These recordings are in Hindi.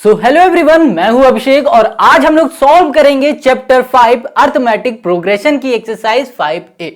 सो हेलो एवरीवन, मैं हूं अभिषेक और आज हम लोग सॉल्व करेंगे चैप्टर 5 अर्थमेटिक प्रोग्रेशन की एक्सरसाइज 5A।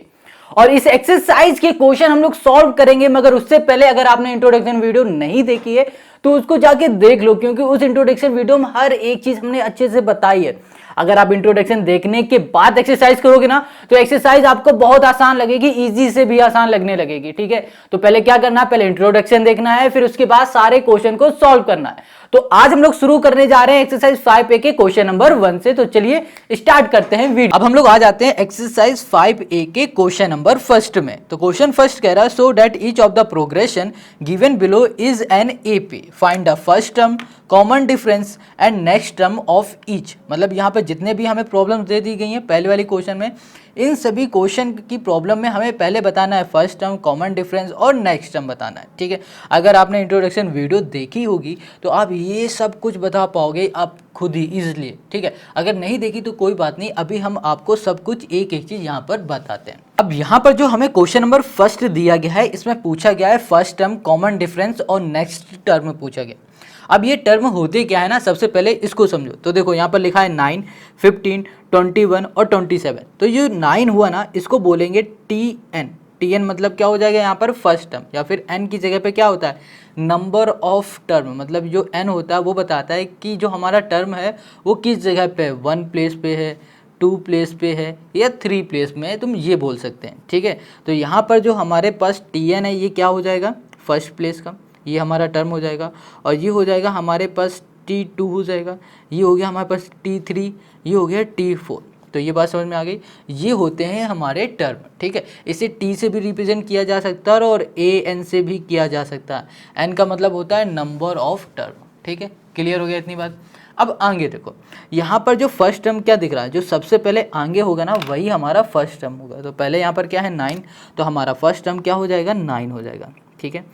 और इस एक्सरसाइज के क्वेश्चन हम लोग सॉल्व करेंगे, मगर उससे पहले अगर आपने इंट्रोडक्शन वीडियो नहीं देखी है तो उसको जाके देख लो, क्योंकि उस इंट्रोडक्शन वीडियो में हर एक चीज हमने अच्छे से बताई है। अगर आप इंट्रोडक्शन देखने के बाद एक्सरसाइज करोगे ना तो एक्सरसाइज आपको बहुत आसान लगेगी, इजी से भी आसान लगने लगेगी। ठीक है, तो पहले क्या करना है, पहले इंट्रोडक्शन देखना है, फिर उसके बाद सारे क्वेश्चन को सॉल्व करना है। तो आज हम लोग शुरू करने जा रहे हैं एक्सरसाइज 5A के क्वेश्चन नंबर 1 से। तो चलिए स्टार्ट करते हैं वीडियो। अब हम लोग आ जाते हैं एक्सरसाइज 5A के क्वेश्चन नंबर फर्स्ट में। तो क्वेश्चन फर्स्ट कह रहा है, so that each of the progression given below is an AP, find the first term, common difference and next term of each. मतलब यहाँ पर जितने भी हमें प्रॉब्लम दे दी गई हैं पहले वाली क्वेश्चन में, इन सभी क्वेश्चन की प्रॉब्लम में हमें पहले बताना है फर्स्ट टर्म, कॉमन डिफरेंस और नेक्स्ट टर्म बताना है। ठीक है, अगर आपने इंट्रोडक्शन वीडियो देखी होगी तो आप ये सब कुछ बता पाओगे आप खुद ही इजीली। ठीक है, अगर नहीं देखी तो कोई बात नहीं, अभी हम आपको सब कुछ एक एक चीज यहाँ पर बताते हैं। अब यहाँ पर जो हमें क्वेश्चन नंबर फर्स्ट दिया गया है, इसमें पूछा गया है फर्स्ट टर्म, कॉमन डिफरेंस और नेक्स्ट टर्म पूछा गया। अब ये टर्म होते क्या है ना, सबसे पहले इसको समझो। तो देखो यहाँ पर लिखा है 9, 15, 21 और 27। तो ये 9 हुआ ना, इसको बोलेंगे TN। TN मतलब क्या हो जाएगा यहाँ पर फर्स्ट टर्म, या फिर N की जगह पे क्या होता है, नंबर ऑफ टर्म। मतलब जो N होता है वो बताता है कि जो हमारा टर्म है वो किस जगह पे है, 1 प्लेस पे है, 2 प्लेस पे है या 3 प्लेस में है, तुम ये बोल सकते हैं। ठीक है, तो यहाँ पर जो हमारे पास TN है ये क्या हो जाएगा, फर्स्ट प्लेस का, ये हमारा टर्म हो जाएगा। और ये हो जाएगा हमारे पास T2 हो जाएगा, ये हो गया हमारे पास T3, ये हो गया T4। तो ये बात समझ में आ गई, ये होते हैं हमारे टर्म। ठीक है, इसे T से भी रिप्रेजेंट किया जा सकता है और AN से भी किया जा सकता है। N का मतलब होता है नंबर ऑफ टर्म। ठीक है, क्लियर हो गया इतनी बात। अब आगे देखो, यहाँ पर जो फर्स्ट टर्म क्या दिख रहा है, जो सबसे पहले आगे होगा ना वही हमारा फर्स्ट टर्म होगा। तो पहले यहाँ पर क्या है 9, तो हमारा फर्स्ट टर्म क्या हो जाएगा, 9 हो जाएगा। ठीक है,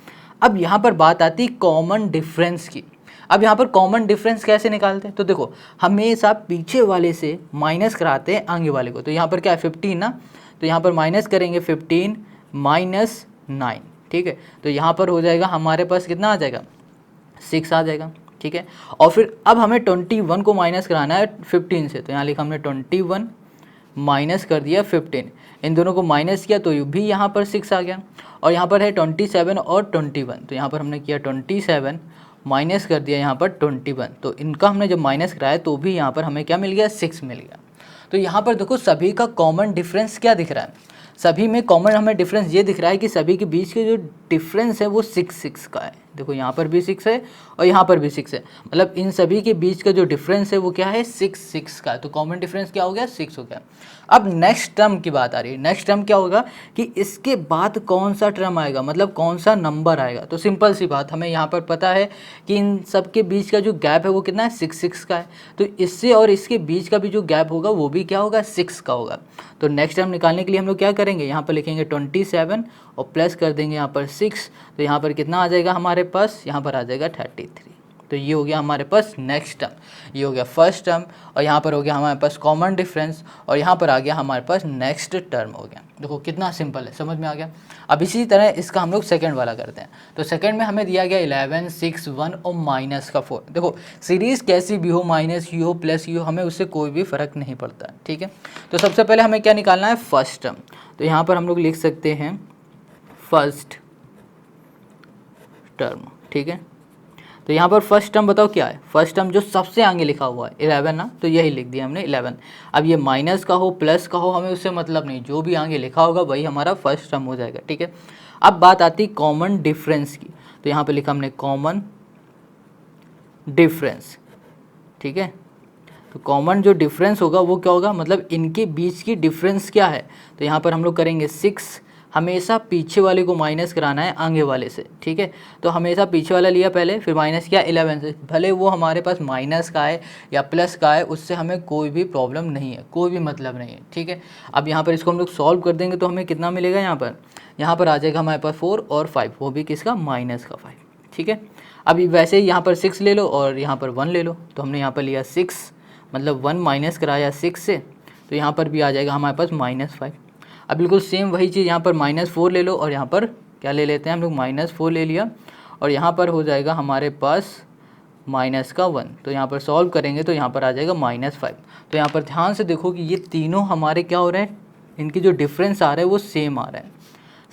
अब यहाँ पर बात आती कॉमन डिफरेंस की। अब यहाँ पर कॉमन डिफरेंस कैसे निकालते हैं, तो देखो हमेशा पीछे वाले से माइनस कराते हैं आगे वाले को। तो यहाँ पर क्या है 15 ना, तो यहाँ पर माइनस करेंगे 15 माइनस 9। ठीक है, तो यहाँ पर हो जाएगा हमारे पास कितना आ जाएगा, 6 आ जाएगा। ठीक है, और फिर अब हमें 21 को माइनस कराना है 15 से। तो यहाँ लिखा हमने 21 माइनस कर दिया 15, इन दोनों को माइनस किया तो भी यहाँ पर 6 आ गया। और यहाँ पर है 27 और 21, तो यहाँ पर हमने किया 27 माइनस कर दिया यहाँ पर 21, तो इनका हमने जब माइनस कराया तो भी यहाँ पर हमें क्या मिल गया, 6 मिल गया। तो यहाँ पर देखो सभी का कॉमन डिफरेंस क्या दिख रहा है, सभी में कॉमन हमें डिफरेंस ये दिख रहा है कि सभी के बीच के जो डिफरेंस है वो 6 का है। देखो यहाँ पर भी 6 है और यहाँ पर भी 6 है, मतलब इन सभी के बीच का जो डिफरेंस है वो क्या है, 6 का। तो कॉमन डिफरेंस क्या हो गया, 6 हो गया। अब नेक्स्ट टर्म की बात आ रही है, नेक्स्ट टर्म क्या होगा कि इसके बाद कौन सा टर्म आएगा, मतलब कौन सा नंबर आएगा। तो सिंपल सी बात, हमें यहाँ पर पता है कि इन सब के बीच का जो गैप है वो कितना है, 6 का है। तो इससे और इसके बीच का भी जो गैप होगा वो भी क्या होगा, 6 का होगा। तो नेक्स्ट टर्म निकालने के लिए हम लोग क्या करेंगे, यहाँ पर लिखेंगे 27 और प्लस कर देंगे यहाँ पर 6। तो यहाँ पर कितना आ जाएगा हमारे पास, यहाँ पर आ जाएगा 33। तो ये हो गया हमारे पास नेक्स्ट टर्म, ये हो गया फर्स्ट टर्म, और यहाँ पर हो गया हमारे पास कॉमन डिफरेंस, और यहाँ पर आ गया हमारे पास नेक्स्ट टर्म हो गया। देखो कितना सिंपल है, समझ में आ गया। अब इसी तरह इसका हम लोग सेकंड वाला करते हैं। तो सेकंड में हमें दिया गया 11, 6, 1 और माइनस का 4। देखो सीरीज़ कैसी भी हो, माइनस ही हो प्लस ही हो, हमें उससे कोई भी फ़र्क नहीं पड़ता। ठीक है, तो सबसे पहले हमें क्या निकालना है, फर्स्ट टर्म। तो यहाँ पर हम लोग लिख सकते हैं फर्स्ट टर्म। ठीक है, तो यहाँ पर फर्स्ट टर्म बताओ क्या है, फर्स्ट टर्म जो सबसे आगे लिखा हुआ है 11 ना, तो यही लिख दिया हमने 11। अब ये माइनस का हो प्लस का हो हमें उससे मतलब नहीं, जो भी आगे लिखा होगा वही हमारा फर्स्ट टर्म हो जाएगा। ठीक है, अब बात आती कॉमन डिफरेंस की। तो यहाँ पे लिखा हमने कॉमन डिफरेंस। ठीक है, तो कॉमन जो डिफरेंस होगा वो क्या होगा, मतलब इनके बीच की डिफरेंस क्या है। तो यहाँ पर हम लोग करेंगे 6, हमेशा पीछे वाले को माइनस कराना है आगे वाले से। ठीक है, तो हमेशा पीछे वाला लिया पहले, फिर माइनस किया 11 से, भले वो हमारे पास माइनस का है या प्लस का है, उससे हमें कोई भी प्रॉब्लम नहीं है, कोई भी मतलब नहीं है। ठीक है, अब यहाँ पर इसको हम लोग सॉल्व कर देंगे तो हमें कितना मिलेगा, यहाँ पर आ जाएगा हमारे पास 4 और 5, वो भी किसका, माइनस का 5। ठीक है, अभी वैसे ही यहाँ पर 6 ले लो और यहाँ पर 1 ले लो। तो हमने यहाँ पर लिया 6, मतलब 1 माइनस कराया 6 से, तो यहाँ पर भी आ जाएगा हमारे पास -5। अब बिल्कुल सेम वही चीज़ यहाँ पर -4 ले लो और यहाँ पर क्या ले लेते हैं हम लोग, -4 ले लिया, और यहाँ पर हो जाएगा हमारे पास माइनस का 1, तो यहाँ पर सॉल्व करेंगे तो यहाँ पर आ जाएगा -5। तो यहाँ पर ध्यान से देखो कि ये तीनों हमारे क्या हो रहे हैं, इनकी जो डिफरेंस आ रहा है वो सेम आ रहा है।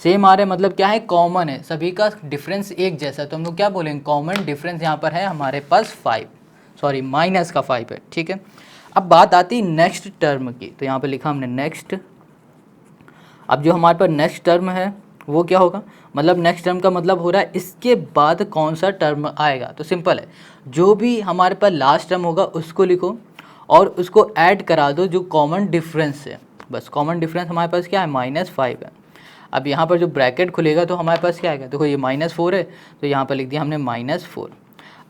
सेम आ रहा है मतलब क्या है, कॉमन है, सभी का डिफरेंस एक जैसा है, तो हम लोग क्या बोलेंगे, कॉमन डिफरेंस यहाँ पर है हमारे पास माइनस का 5 है। ठीक है, अब बात आती है नेक्स्ट टर्म की, तो यहाँ पर लिखा हमने नेक्स्ट। अब जो हमारे पास नेक्स्ट टर्म है वो क्या होगा, मतलब नेक्स्ट टर्म का मतलब हो रहा है इसके बाद कौन सा टर्म आएगा। तो सिंपल है, जो भी हमारे पास लास्ट टर्म होगा उसको लिखो और उसको ऐड करा दो जो कॉमन डिफरेंस है। बस कॉमन डिफरेंस हमारे पास क्या है, -5 है। अब यहाँ पर जो ब्रैकेट खुलेगा तो हमारे पास क्या आएगा, देखो ये -4 है तो यहाँ पर लिख दिया हमने -4।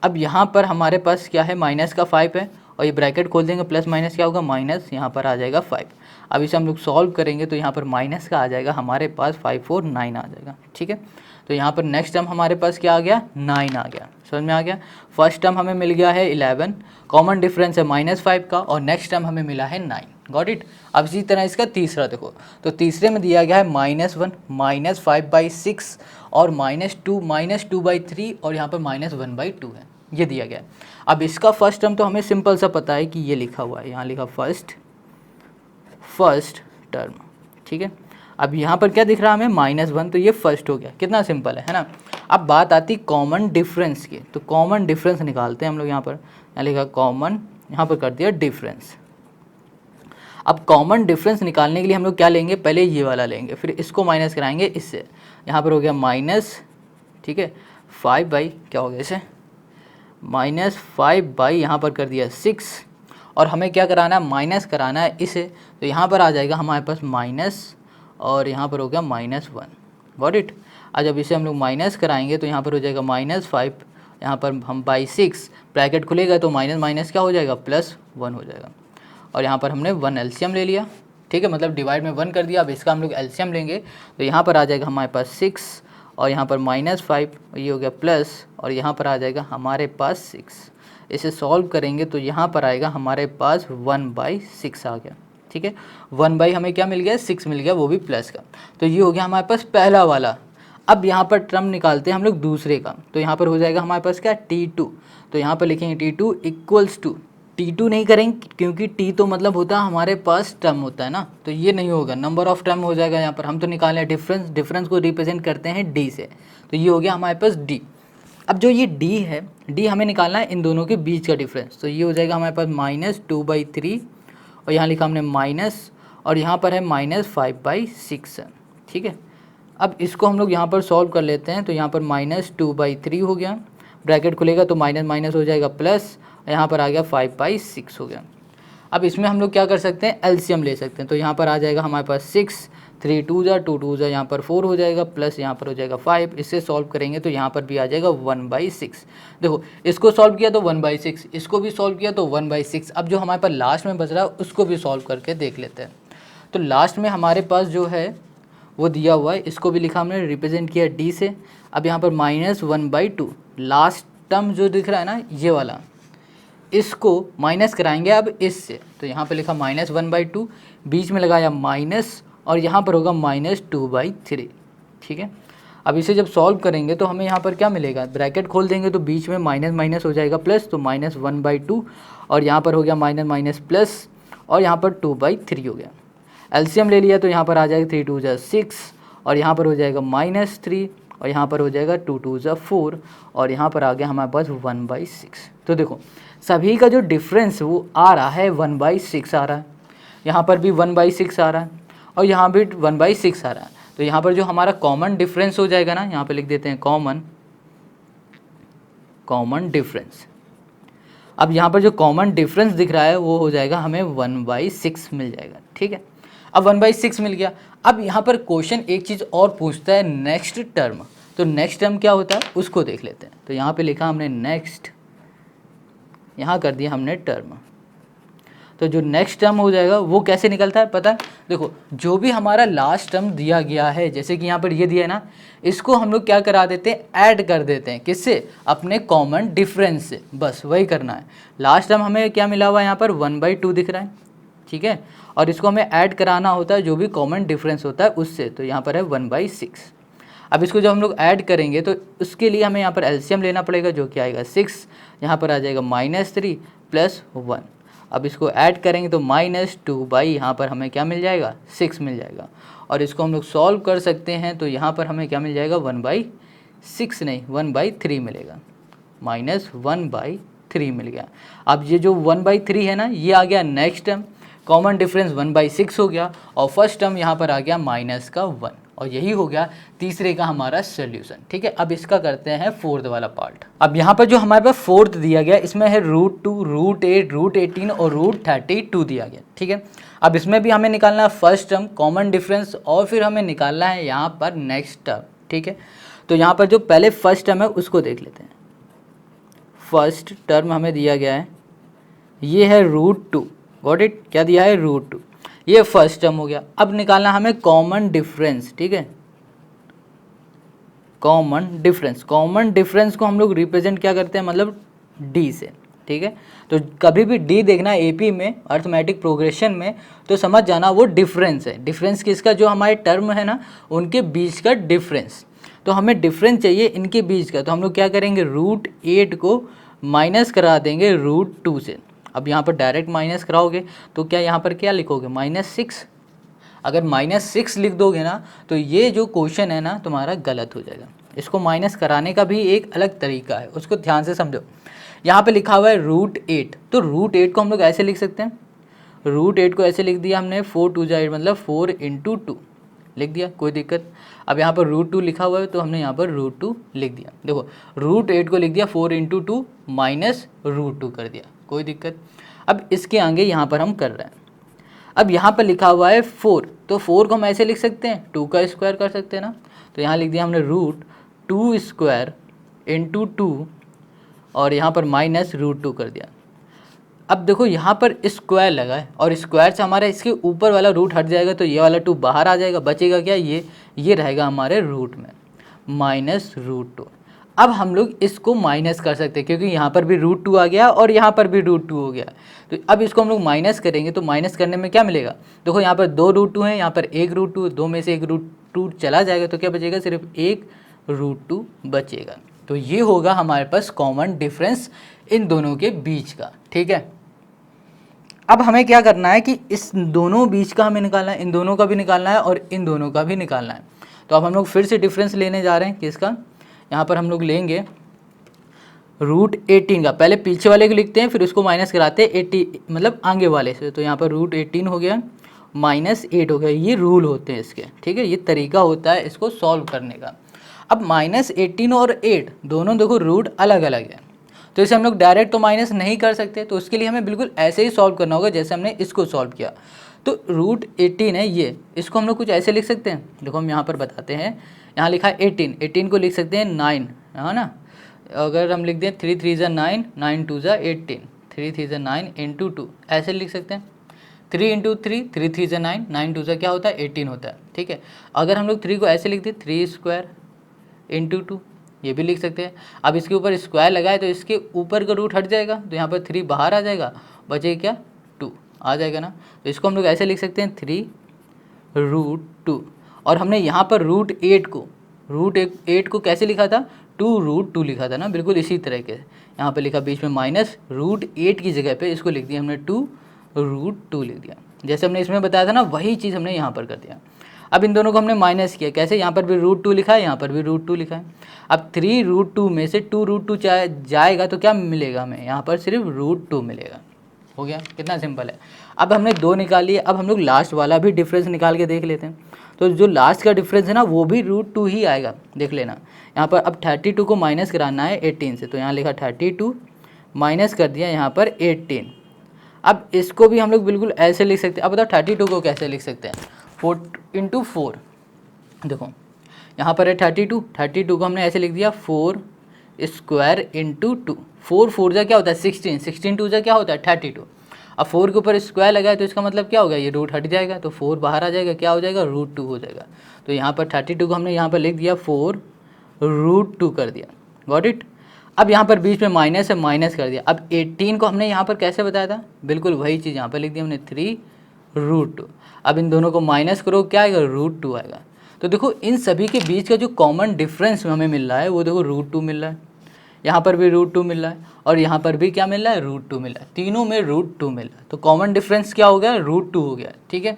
अब यहाँ पर हमारे पास क्या है, माइनस का 5 है और ये ब्रैकेट खोल देंगे, प्लस माइनस क्या होगा, माइनस, यहाँ पर आ जाएगा 5। अब इसे हम लोग सॉल्व करेंगे तो यहाँ पर माइनस का आ जाएगा हमारे पास 5 और 9 आ जाएगा। ठीक है, तो यहाँ पर नेक्स्ट टर्म हमारे पास क्या आ गया, 9 आ गया। समझ में आ गया। फर्स्ट टर्म हमें मिल गया है 11, कॉमन डिफरेंस है -5 का, और नेक्स्ट टर्म हमें मिला है 9। Got it. अब इसी तरह इसका तीसरा देखो, तो तीसरे में दिया गया है -1, -5/6 और -2/3 और यहाँ पर -1/2 है, ये दिया गया है। अब इसका फर्स्ट टर्म तो हमें सिंपल सा पता है कि ये लिखा हुआ है, यहाँ लिखा फर्स्ट टर्म। ठीक है, अब यहाँ पर क्या दिख रहा है हमें, -1, तो ये फर्स्ट हो गया, कितना सिंपल है ना। अब बात आती कॉमन डिफरेंस की, तो कॉमन डिफरेंस निकालते हैं हम लोग। यहाँ पर यहाँ लिखा कॉमन, यहाँ पर कर दिया डिफरेंस। अब कॉमन डिफरेंस निकालने के लिए हम लोग क्या लेंगे, पहले ये वाला लेंगे, फिर इसको माइनस कराएंगे इससे। यहाँ पर हो गया माइनस, ठीक है, 5 बाई क्या हो गया इसे, -5 बाई यहाँ पर कर दिया 6, और हमें क्या कराना है, माइनस कराना है इसे, तो यहाँ पर आ जाएगा हमारे पास माइनस, और यहाँ पर हो गया -1। Got it. आज जब इसे हम लोग माइनस कराएंगे तो यहाँ पर हो जाएगा -5, यहाँ पर हम बाई 6, ब्रैकेट खुलेगा तो माइनस माइनस क्या हो जाएगा, +1 हो जाएगा, और यहाँ पर हमने 1 एलसीएम ले लिया। ठीक है, मतलब डिवाइड में 1 कर दिया। अब इसका हम लोग एलसीएम लेंगे तो यहाँ पर आ जाएगा हमारे पास 6, और यहाँ पर -5, ये हो गया प्लस, और यहाँ पर आ जाएगा हमारे पास 6। इसे सॉल्व करेंगे तो यहाँ पर आएगा हमारे पास 1/6 आ गया। ठीक है, 1 हमें क्या मिल गया, 6 मिल गया, वो भी प्लस का। तो ये हो गया हमारे पास पहला वाला। अब यहाँ पर टर्म निकालते हैं हम लोग दूसरे का, तो यहाँ पर हो जाएगा हमारे पास क्या, T2। तो यहाँ पर लिखेंगे T2 इक्वल्स टू, T2 नहीं करेंगे क्योंकि T तो मतलब होता है हमारे पास टर्म होता है ना, तो ये नहीं होगा, नंबर ऑफ टर्म हो जाएगा। यहाँ पर हम तो निकाल रहे हैं डिफरेंस को रिप्रेजेंट करते हैं D से, तो ये हो गया हमारे पास D। अब जो ये D है, D हमें निकालना है इन दोनों के बीच का डिफरेंस, तो ये हो जाएगा हमारे पास -2/3, और यहाँ लिखा हमने माइनस, और यहाँ पर है -5/6 है। ठीक है, अब इसको हम लोग यहाँ पर सॉल्व कर लेते हैं, तो यहाँ पर -2/3 हो गया, ब्रैकेट खुलेगा तो माइनस माइनस हो जाएगा प्लस, यहाँ पर आ गया 5/6 हो गया। अब इसमें हम लोग क्या कर सकते हैं, एलसीएम ले सकते हैं, तो यहाँ पर आ जाएगा हमारे पास 6, 3 2 जा 2 2 जा, यहाँ पर 4 हो जाएगा, प्लस यहाँ पर हो जाएगा 5। इससे सॉल्व करेंगे तो यहाँ पर भी आ जाएगा 1/6। देखो इसको सॉल्व किया तो 1/6, इसको भी सॉल्व किया तो 1/6। अब जो हमारे पास लास्ट में बच रहा है उसको भी सॉल्व करके देख लेते हैं। तो लास्ट में हमारे पास जो है वो दिया हुआ है, इसको भी लिखा हमने, रिप्रेजेंट किया D से। अब यहाँ पर -1/2, लास्ट टर्म जो दिख रहा है ना ये वाला, इसको माइनस कराएंगे अब इससे, तो यहाँ पे लिखा -1/2, बीच में लगाया माइनस, और यहाँ पर होगा -2/3। ठीक है, अब इसे जब सॉल्व करेंगे तो हमें यहाँ पर क्या मिलेगा, ब्रैकेट खोल देंगे तो बीच में माइनस माइनस हो जाएगा प्लस, तो -1/2, और यहाँ पर हो गया माइनस माइनस प्लस, और यहाँ पर 2/3 हो गया। एलसीएम ले लिया तो यहाँ पर आ जाएगा 3 2 जा 6, और यहाँ पर हो जाएगा -3, और यहाँ पर हो जाएगा 2 2 जा 4, और यहाँ पर आ गया हमारे पास 1/6। तो देखो सभी का जो डिफरेंस वो आ रहा है 1/6 आ रहा है, यहाँ पर भी 1/6 आ रहा है, और यहाँ भी 1/6 आ रहा है। तो यहाँ पर जो हमारा कॉमन डिफरेंस हो जाएगा ना, यहाँ पे लिख देते हैं कॉमन डिफरेंस। अब यहाँ पर जो कॉमन डिफरेंस दिख रहा है वो हो जाएगा हमें 1/6 मिल जाएगा। ठीक है, अब 1/6 मिल गया। अब यहाँ पर क्वेश्चन एक चीज़ और पूछता है, नेक्स्ट टर्म। तो नेक्स्ट टर्म क्या होता है उसको देख लेते हैं। तो यहाँ पे लिखा हमने नेक्स्ट, यहाँ कर दिया हमने टर्म। तो जो नेक्स्ट टर्म हो जाएगा वो कैसे निकलता है पता है, देखो जो भी हमारा लास्ट टर्म दिया गया है, जैसे कि यहाँ पर ये दिया है ना, इसको हम लोग क्या करा देते हैं, ऐड कर देते हैं, किससे, अपने कॉमन डिफरेंस से। बस वही करना है। लास्ट टर्म हमें क्या मिला हुआ है, यहाँ पर 1/2 दिख रहा है। ठीक है, और इसको हमें ऐड कराना होता है जो भी कॉमन डिफरेंस होता है उससे, तो यहाँ पर है 1/6। अब इसको जब हम लोग ऐड करेंगे तो उसके लिए हमें यहाँ पर एलसीएम लेना पड़ेगा, जो कि आएगा 6, यहाँ पर आ जाएगा -3 + 1। अब इसको ऐड करेंगे तो -2 बाई यहाँ पर हमें क्या मिल जाएगा, 6 मिल जाएगा। और इसको हम लोग सॉल्व कर सकते हैं तो यहाँ पर हमें क्या मिल जाएगा, 1/6 नहीं 1/3 मिलेगा, -1/3 मिल गया। अब ये जो 1/3 है ना, ये आ गया नेक्स्ट टर्म, कॉमन डिफरेंस 1/6 हो गया, और फर्स्ट टर्म यहाँ पर आ गया -1, और यही हो गया तीसरे का हमारा सोल्यूशन। ठीक है, अब इसका करते हैं फोर्थ वाला पार्ट। अब यहाँ पर जो हमारे पास फोर्थ दिया गया, इसमें है √2, √8, √18 और √32 दिया गया। ठीक है, अब इसमें भी हमें निकालना है फर्स्ट टर्म, कॉमन डिफरेंस, और फिर हमें निकालना है यहाँ पर नेक्स्ट टर्म। ठीक है, तो यहाँ पर जो पहले फर्स्ट टर्म है उसको देख लेते हैं। फर्स्ट टर्म हमें दिया गया है, ये है √2, गॉट इट, क्या दिया है, √2, ये फर्स्ट टर्म हो गया। अब निकालना हमें कॉमन डिफरेंस। ठीक है, कॉमन डिफरेंस को हम लोग रिप्रेजेंट क्या करते हैं, मतलब डी से। ठीक है, तो कभी भी डी देखना एपी में, अर्थमेटिक प्रोग्रेशन में, तो समझ जाना वो डिफरेंस है। डिफरेंस किसका, जो हमारे टर्म है ना उनके बीच का डिफरेंस। तो हमें डिफरेंस चाहिए इनके बीच का, तो हम लोग क्या करेंगे, √8 को माइनस करा देंगे √2 से। अब यहाँ पर डायरेक्ट माइनस कराओगे तो क्या यहाँ पर क्या लिखोगे, -6। अगर -6 लिख दोगे ना तो ये जो क्वेश्चन है ना तुम्हारा गलत हो जाएगा। इसको माइनस कराने का भी एक अलग तरीका है, उसको ध्यान से समझो। यहाँ पे लिखा हुआ है √8, तो √8 को हम लोग ऐसे लिख सकते हैं, √8 को ऐसे लिख दिया हमने, 4 2 8 मतलब 4 × 2 लिख दिया, कोई दिक्कत। अब यहाँ पर √2 लिखा हुआ है तो हमने यहाँ पर √2 लिख दिया। देखो √8 को लिख दिया 4 × 2 माइनस √2 कर दिया, कोई दिक्कत। अब इसके आगे यहाँ पर हम कर रहे हैं, अब यहाँ पर लिखा हुआ है 4, तो 4 को हम ऐसे लिख सकते हैं, 2 का स्क्वायर कर सकते हैं ना, तो यहाँ लिख दिया हमने √2² × 2 और यहाँ पर -√2 कर दिया। अब देखो यहाँ पर स्क्वायर लगा है और स्क्वायर से हमारा इसके ऊपर वाला रूट हट जाएगा, तो ये वाला 2 बाहर आ जाएगा, बचेगा क्या, ये रहेगा हमारे रूट में -√2। अब हम लोग इसको माइनस कर सकते हैं क्योंकि यहाँ पर भी √2 आ गया और यहाँ पर भी √2 हो गया, तो अब इसको हम लोग माइनस करेंगे तो माइनस करने में क्या मिलेगा, देखो यहाँ पर 2 √2 हैं, यहाँ पर 1 √2, 2 में से 1 √2 चला जाएगा तो क्या बचेगा, सिर्फ 1 √2 बचेगा। तो ये होगा हमारे पास कॉमन डिफरेंस इन दोनों के बीच का। ठीक है, अब हमें क्या करना है कि इस दोनों बीच का हमें निकालना है, इन दोनों का भी निकालना है और इन दोनों का भी निकालना है। तो अब हम लोग फिर से डिफरेंस लेने जा रहे हैं, किसका, यहाँ पर हम लोग लेंगे √18 का, पहले पीछे वाले को लिखते हैं फिर उसको माइनस कराते हैं 80 मतलब आगे वाले से, तो यहाँ पर √18 हो गया -8 हो गया, ये रूल होते हैं इसके। ठीक है, ये तरीका होता है इसको सॉल्व करने का। अब -18 और 8 दोनों देखो रूट अलग अलग है, तो इसे हम लोग डायरेक्ट तो माइनस नहीं कर सकते, तो उसके लिए हमें बिल्कुल ऐसे ही सॉल्व करना होगा जैसे हमने इसको सॉल्व किया। तो √18 है ये, इसको हम लोग कुछ ऐसे लिख सकते हैं, देखो हम यहाँ पर बताते हैं, यहाँ लिखा है 18 को लिख सकते हैं 9, है ना, अगर हम लिख दें 3 3 = 9, 9 2 = 18, 3 3 = 9 × 2 ऐसे लिख सकते हैं, 3 × 3 3 3 = 9, 9 2 = क्या होता है 18 होता है। ठीक है, अगर हम लोग 3 को ऐसे लिख दें 3² × 2 ये भी लिख सकते हैं। अब इसके ऊपर स्क्वायर लगाए तो इसके ऊपर का रूट हट जाएगा, तो यहाँ पर 3 बाहर आ जाएगा, बचेगा क्या 2 आ जाएगा ना, तो इसको हम लोग ऐसे लिख सकते हैं 3 √2। और हमने यहाँ पर √8 को कैसे लिखा था, 2√2 लिखा था ना, बिल्कुल इसी तरह के, यहाँ पे लिखा बीच में माइनस, √8 की जगह पे इसको लिख दिया हमने 2√2 लिख दिया, जैसे हमने इसमें बताया था ना वही चीज़ हमने यहाँ पर कर दिया। अब इन दोनों को हमने माइनस किया, कैसे, यहाँ पर भी √2 लिखा है, यहाँ पर भी √2 लिखा है। अब 3√2 में से 2√2 जाएगा तो क्या मिलेगा हमें, यहाँ पर सिर्फ √2 मिलेगा। हो गया, कितना सिंपल है। अब हमने 2 निकाल लिए, अब हम लोग लास्ट वाला भी डिफरेंस निकाल के देख लेते हैं। तो जो लास्ट का डिफरेंस है ना वो भी √2 ही आएगा, देख लेना। यहाँ पर अब 32 को माइनस कराना है 18 से, तो यहाँ लिखा 32 माइनस कर दिया यहाँ पर 18। अब इसको भी हम लोग बिल्कुल ऐसे लिख सकते हैं। अब बताओ 32 को कैसे लिख सकते हैं, 4 × 4, देखो यहाँ पर है 32 को हमने ऐसे लिख दिया 4² × 2, 4 4 जा क्या होता है 16, 16 2 जा क्या होता है 32। अब 4 के ऊपर स्क्वायर लगाए तो इसका मतलब क्या होगा, ये रूट हट जाएगा, तो 4 बाहर आ जाएगा, क्या हो जाएगा √2 हो जाएगा। तो यहाँ पर 32 को हमने यहाँ पर लिख दिया 4√2 कर दिया, गॉट इट। अब यहाँ पर बीच में माइनस है, माइनस कर दिया। अब 18 को हमने यहाँ पर कैसे बताया था, बिल्कुल वही चीज़ यहाँ पर लिख दी हमने 3√2। अब इन दोनों को माइनस करो, क्या आएगा √2 आएगा। तो देखो इन सभी के बीच का जो कॉमन डिफरेंस हमें मिल रहा है वो देखो √2 मिल रहा है, यहाँ पर भी √2 मिल रहा है और यहाँ पर भी क्या मिल रहा है, √2 मिल रहा है, तीनों में √2 मिल रहा है। तो कॉमन डिफरेंस क्या हो गया, √2 हो गया। ठीक है,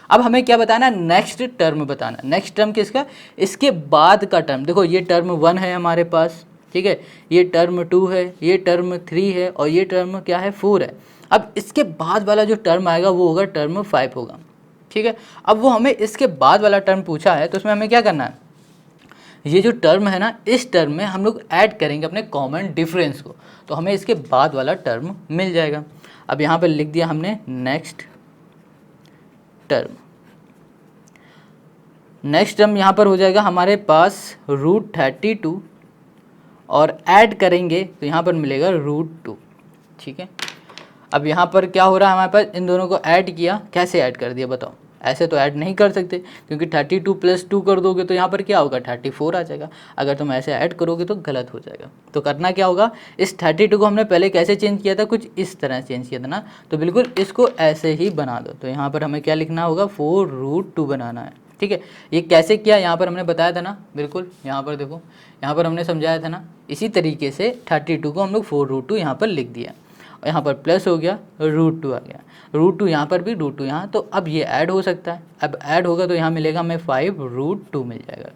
अब हमें क्या बताना है, नेक्स्ट टर्म बताना। नेक्स्ट टर्म किसका, इसके बाद का टर्म। देखो ये टर्म 1 है हमारे पास, ठीक है, ये टर्म 2 है, ये टर्म 3 है और ये टर्म क्या है, 4 है। अब इसके बाद वाला जो टर्म आएगा वो होगा टर्म 5 होगा। ठीक है, अब वो हमें इसके बाद वाला टर्म पूछा है तो उसमें हमें क्या करना है, ये जो टर्म है ना, इस टर्म में हम लोग ऐड करेंगे अपने कॉमन डिफरेंस को, तो हमें इसके बाद वाला टर्म मिल जाएगा। अब यहाँ पर लिख दिया हमने नेक्स्ट टर्म। नेक्स्ट टर्म यहाँ पर हो जाएगा हमारे पास √32 और ऐड करेंगे तो यहाँ पर मिलेगा √2। ठीक है, अब यहाँ पर क्या हो रहा है, हमारे पास इन दोनों को ऐड किया, कैसे ऐड कर दिया बताओ, ऐसे तो ऐड नहीं कर सकते क्योंकि 32 + 2 कर दोगे तो यहाँ पर क्या होगा, 34 आ जाएगा। अगर तुम ऐसे ऐड करोगे तो गलत हो जाएगा। तो करना क्या होगा, इस 32 को हमने पहले कैसे चेंज किया था, कुछ इस तरह चेंज किया था ना, तो बिल्कुल इसको ऐसे ही बना दो। तो यहाँ पर हमें क्या लिखना होगा, 4√2 बनाना है। ठीक है, ये कैसे किया यहाँ पर हमने बताया था ना, बिल्कुल यहाँ पर देखो, यहाँ पर हमने समझाया था ना, इसी तरीके से 32 को हम लोग 4√2 यहाँ पर लिख दिया और यहाँ पर प्लस हो गया, √2 आ गया, √2 यहाँ पर भी, √2 यहाँ। तो अब ये ऐड हो सकता है, अब ऐड होगा तो यहाँ मिलेगा हमें 5√2 मिल जाएगा।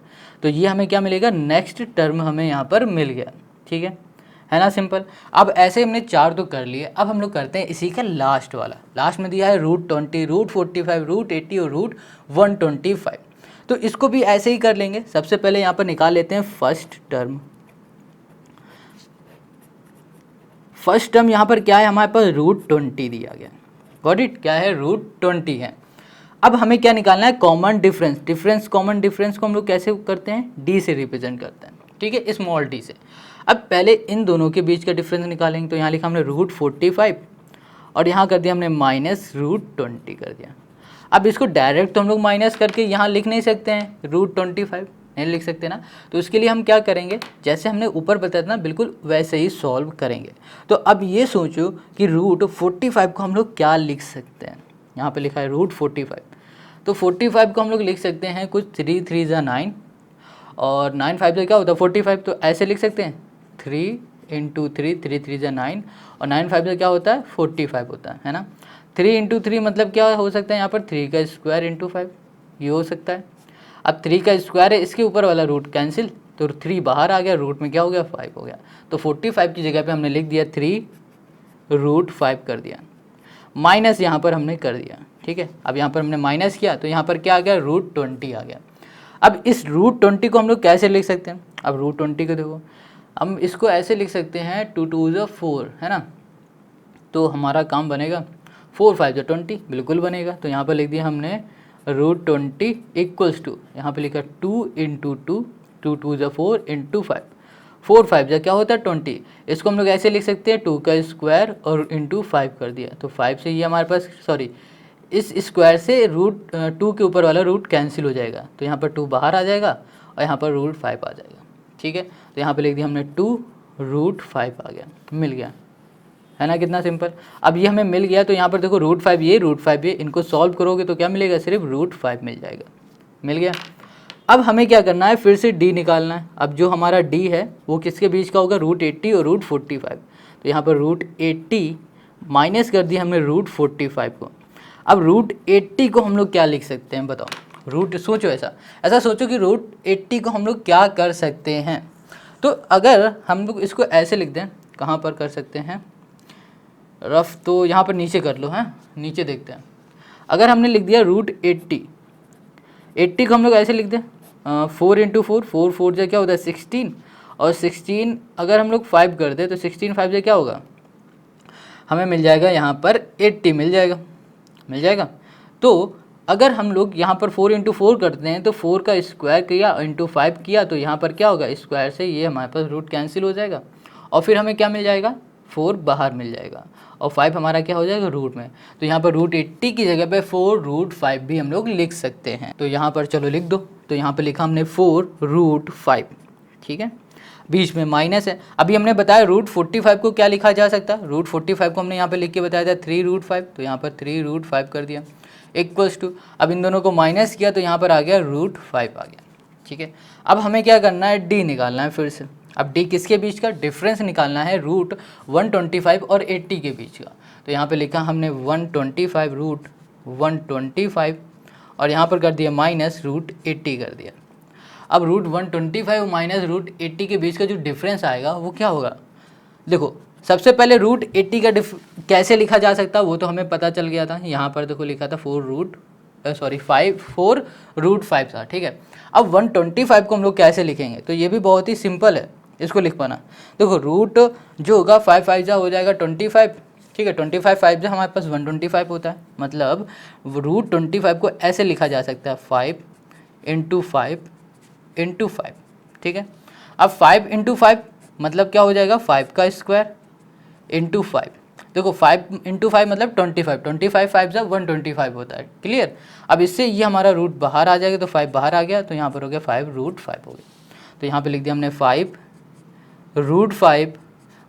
तो ये हमें क्या मिलेगा, नेक्स्ट टर्म हमें यहाँ पर मिल गया। ठीक है ना, सिंपल। अब ऐसे हमने 4 तो कर लिए, अब हम लोग करते हैं इसी का लास्ट वाला। लास्ट में दिया है √20, √45, √80 और √125। तो इसको भी ऐसे ही कर लेंगे। सबसे पहले यहाँ पर निकाल लेते हैं फर्स्ट टर्म। फर्स्ट टर्म यहाँ पर क्या है, हमारे पास √20 दिया गया। गॉट इट, क्या है, √20 है। अब हमें क्या निकालना है, कॉमन डिफरेंस। कॉमन डिफरेंस को हम लोग कैसे करते हैं, डी से रिप्रेजेंट करते हैं। ठीक है, स्मॉल डी से। अब पहले इन दोनों के बीच का डिफरेंस निकालेंगे। तो यहाँ लिखा हमने √45 और यहाँ कर दिया हमने -√20 कर दिया। अब इसको डायरेक्ट तो हम लोग माइनस करके यहाँ लिख नहीं सकते हैं, √25 नहीं लिख सकते ना। तो उसके लिए हम क्या करेंगे, जैसे हमने ऊपर बताया था ना, बिल्कुल वैसे ही सॉल्व करेंगे। तो अब ये सोचो कि √45 को हम लोग क्या लिख सकते हैं। यहाँ पे लिखा है √45, तो 45 को हम लोग लिख सकते हैं कुछ 3 3 × 9 और 9 5 से क्या होता है 45। तो ऐसे लिख सकते हैं 3 × 3, 3 3 × 9 और 9 5 से क्या होता है 45 होता है ना। 3 × 3 मतलब क्या हो सकता है, यहाँ पर 3 का स्क्वायर × 5 ये हो सकता है। अब 3 का स्क्वायर है, इसके ऊपर वाला रूट कैंसिल, तो 3 बाहर आ गया, रूट में क्या हो गया 5 हो गया। तो 45 की जगह पे हमने लिख दिया 3√5 कर दिया, माइनस यहाँ पर हमने कर दिया। ठीक है, अब यहाँ पर हमने माइनस किया तो यहाँ पर क्या आ गया, √20 आ गया। अब इस √20 को हम लोग कैसे लिख सकते हैं, अब √20 को देखो, हम इसको ऐसे लिख सकते हैं 2 2 × 4 है ना। तो हमारा काम बनेगा 4 5 × 20 बिल्कुल बनेगा। तो यहाँ पर लिख दिया हमने √20 = यहाँ पे लिखा 2 × 2, 2 2 × 4 × 5, 4 5 क्या होता है 20। इसको हम लोग ऐसे लिख सकते हैं 2 का स्क्वायर और × 5 कर दिया। तो 5 से ये हमारे पास, सॉरी, इस स्क्वायर से √2 के ऊपर वाला रूट कैंसिल हो जाएगा, तो यहाँ पर 2 बाहर आ जाएगा और यहाँ पर √5 आ जाएगा। ठीक है, तो यहाँ पर लिख दिया हमने 2√5 आ गया, मिल गया है ना, कितना सिंपल। अब ये हमें मिल गया, तो यहाँ पर देखो √5 ये, √5 ये, इनको सॉल्व करोगे तो क्या मिलेगा, सिर्फ √5 मिल जाएगा, मिल गया। अब हमें क्या करना है, फिर से डी निकालना है। अब जो हमारा डी है वो किसके बीच का होगा, √80 और √45। तो यहाँ पर √80 माइनस कर दिया हमने √45 को। अब √80 को हम लोग क्या लिख सकते हैं बताओ, सोचो, ऐसा सोचो कि √80 को हम लोग क्या कर सकते हैं। तो अगर हम लोग इसको ऐसे लिख दें, कहाँ पर कर सकते हैं रफ, तो यहाँ पर नीचे कर लो, हैं नीचे देखते हैं। अगर हमने लिख दिया √80 को हम लोग ऐसे लिख दें 4 × 4, 4 4 से क्या होता है 16 और 16 अगर हम लोग 5 कर दे तो 16 5 से क्या होगा, हमें मिल जाएगा यहाँ पर 80 मिल जाएगा। तो अगर हम लोग यहाँ पर 4 × 4 करते हैं तो 4 का स्क्वायर किया × 5 किया, तो यहाँ पर क्या होगा, स्क्वायर से ये हमारे पास रूट कैंसिल हो जाएगा और फिर हमें क्या मिल जाएगा, 4 बाहर मिल जाएगा और 5 हमारा क्या हो जाएगा रूट में। तो यहाँ पर √80 की जगह पे 4√5 भी हम लोग लिख सकते हैं। तो यहाँ पर चलो लिख दो, तो यहाँ पर लिखा हमने 4√5। ठीक है, बीच में माइनस है। अभी हमने बताया √45 को क्या लिखा जा सकता है, √45 को हमने यहाँ पे लिख के बताया था 3√5, तो यहाँ पर 3√5 कर दिया इक्वल्स टू, अब इन दोनों को माइनस किया तो यहाँ पर आ गया √5 आ गया। ठीक है, अब हमें क्या करना है, डी निकालना है फिर से। अब डी किसके बीच का, डिफरेंस निकालना है √125 और 80 के बीच का। तो यहाँ पे लिखा हमने 125 √125 और यहाँ पर कर दिया माइनस √80 कर दिया। अब √125 माइनस √80 के बीच का जो डिफरेंस आएगा वो क्या होगा, देखो सबसे पहले √80 का कैसे लिखा जा सकता है वो तो हमें पता चल गया था। यहाँ पर देखो लिखा था 4√5 था। ठीक है, अब 125 को हम लोग कैसे लिखेंगे, तो ये भी बहुत ही सिंपल है इसको लिख पाना। देखो रूट जो होगा 5 5 जा हो जाएगा 25। ठीक है, 25 5 जा हमारे पास 125 होता है, मतलब √25 को ऐसे लिखा जा सकता है 5 × 5 × 5। ठीक है, अब 5 × 5 मतलब क्या हो जाएगा, 5 का स्क्वायर × 5। देखो 5 × 5 मतलब 25, 25 5 जा 125 होता है। क्लियर, अब इससे ये हमारा रूट बाहर आ जाएगा, तो 5 बाहर आ गया, तो यहाँ पर हो गया 5 √5 हो गया। तो यहाँ पे लिख दिया हमने 5 √5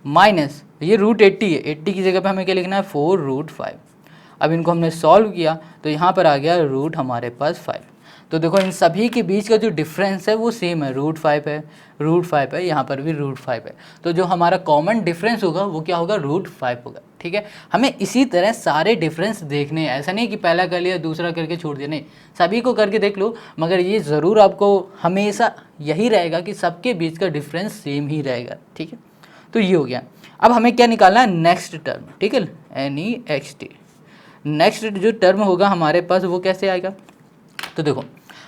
माइनस ये √80 है, 80 की जगह पे हमें क्या लिखना है 4√5। अब इनको हमने सॉल्व किया तो यहाँ पर आ गया रूट हमारे पास 5। तो देखो इन सभी के बीच का जो डिफरेंस है वो सेम है, √5 है, √5 है, यहाँ पर भी √5 है। तो जो हमारा कॉमन डिफरेंस होगा वो क्या होगा, √5 होगा। ठीक है, हमें इसी तरह सारे डिफरेंस देखने हैं, ऐसा नहीं कि पहला कर लिया दूसरा करके छोड़ दिया, नहीं सभी को करके देख लो, मगर ये ज़रूर आपको हमेशा यही रहेगा कि सबके बीच का डिफरेंस सेम ही रहेगा। ठीक है, तो ये हो गया। अब हमें क्या निकालना है, नेक्स्ट टर्म। ठीक है, NEXT, नेक्स्ट जो टर्म होगा हमारे पास वो कैसे आएगा, तो देखो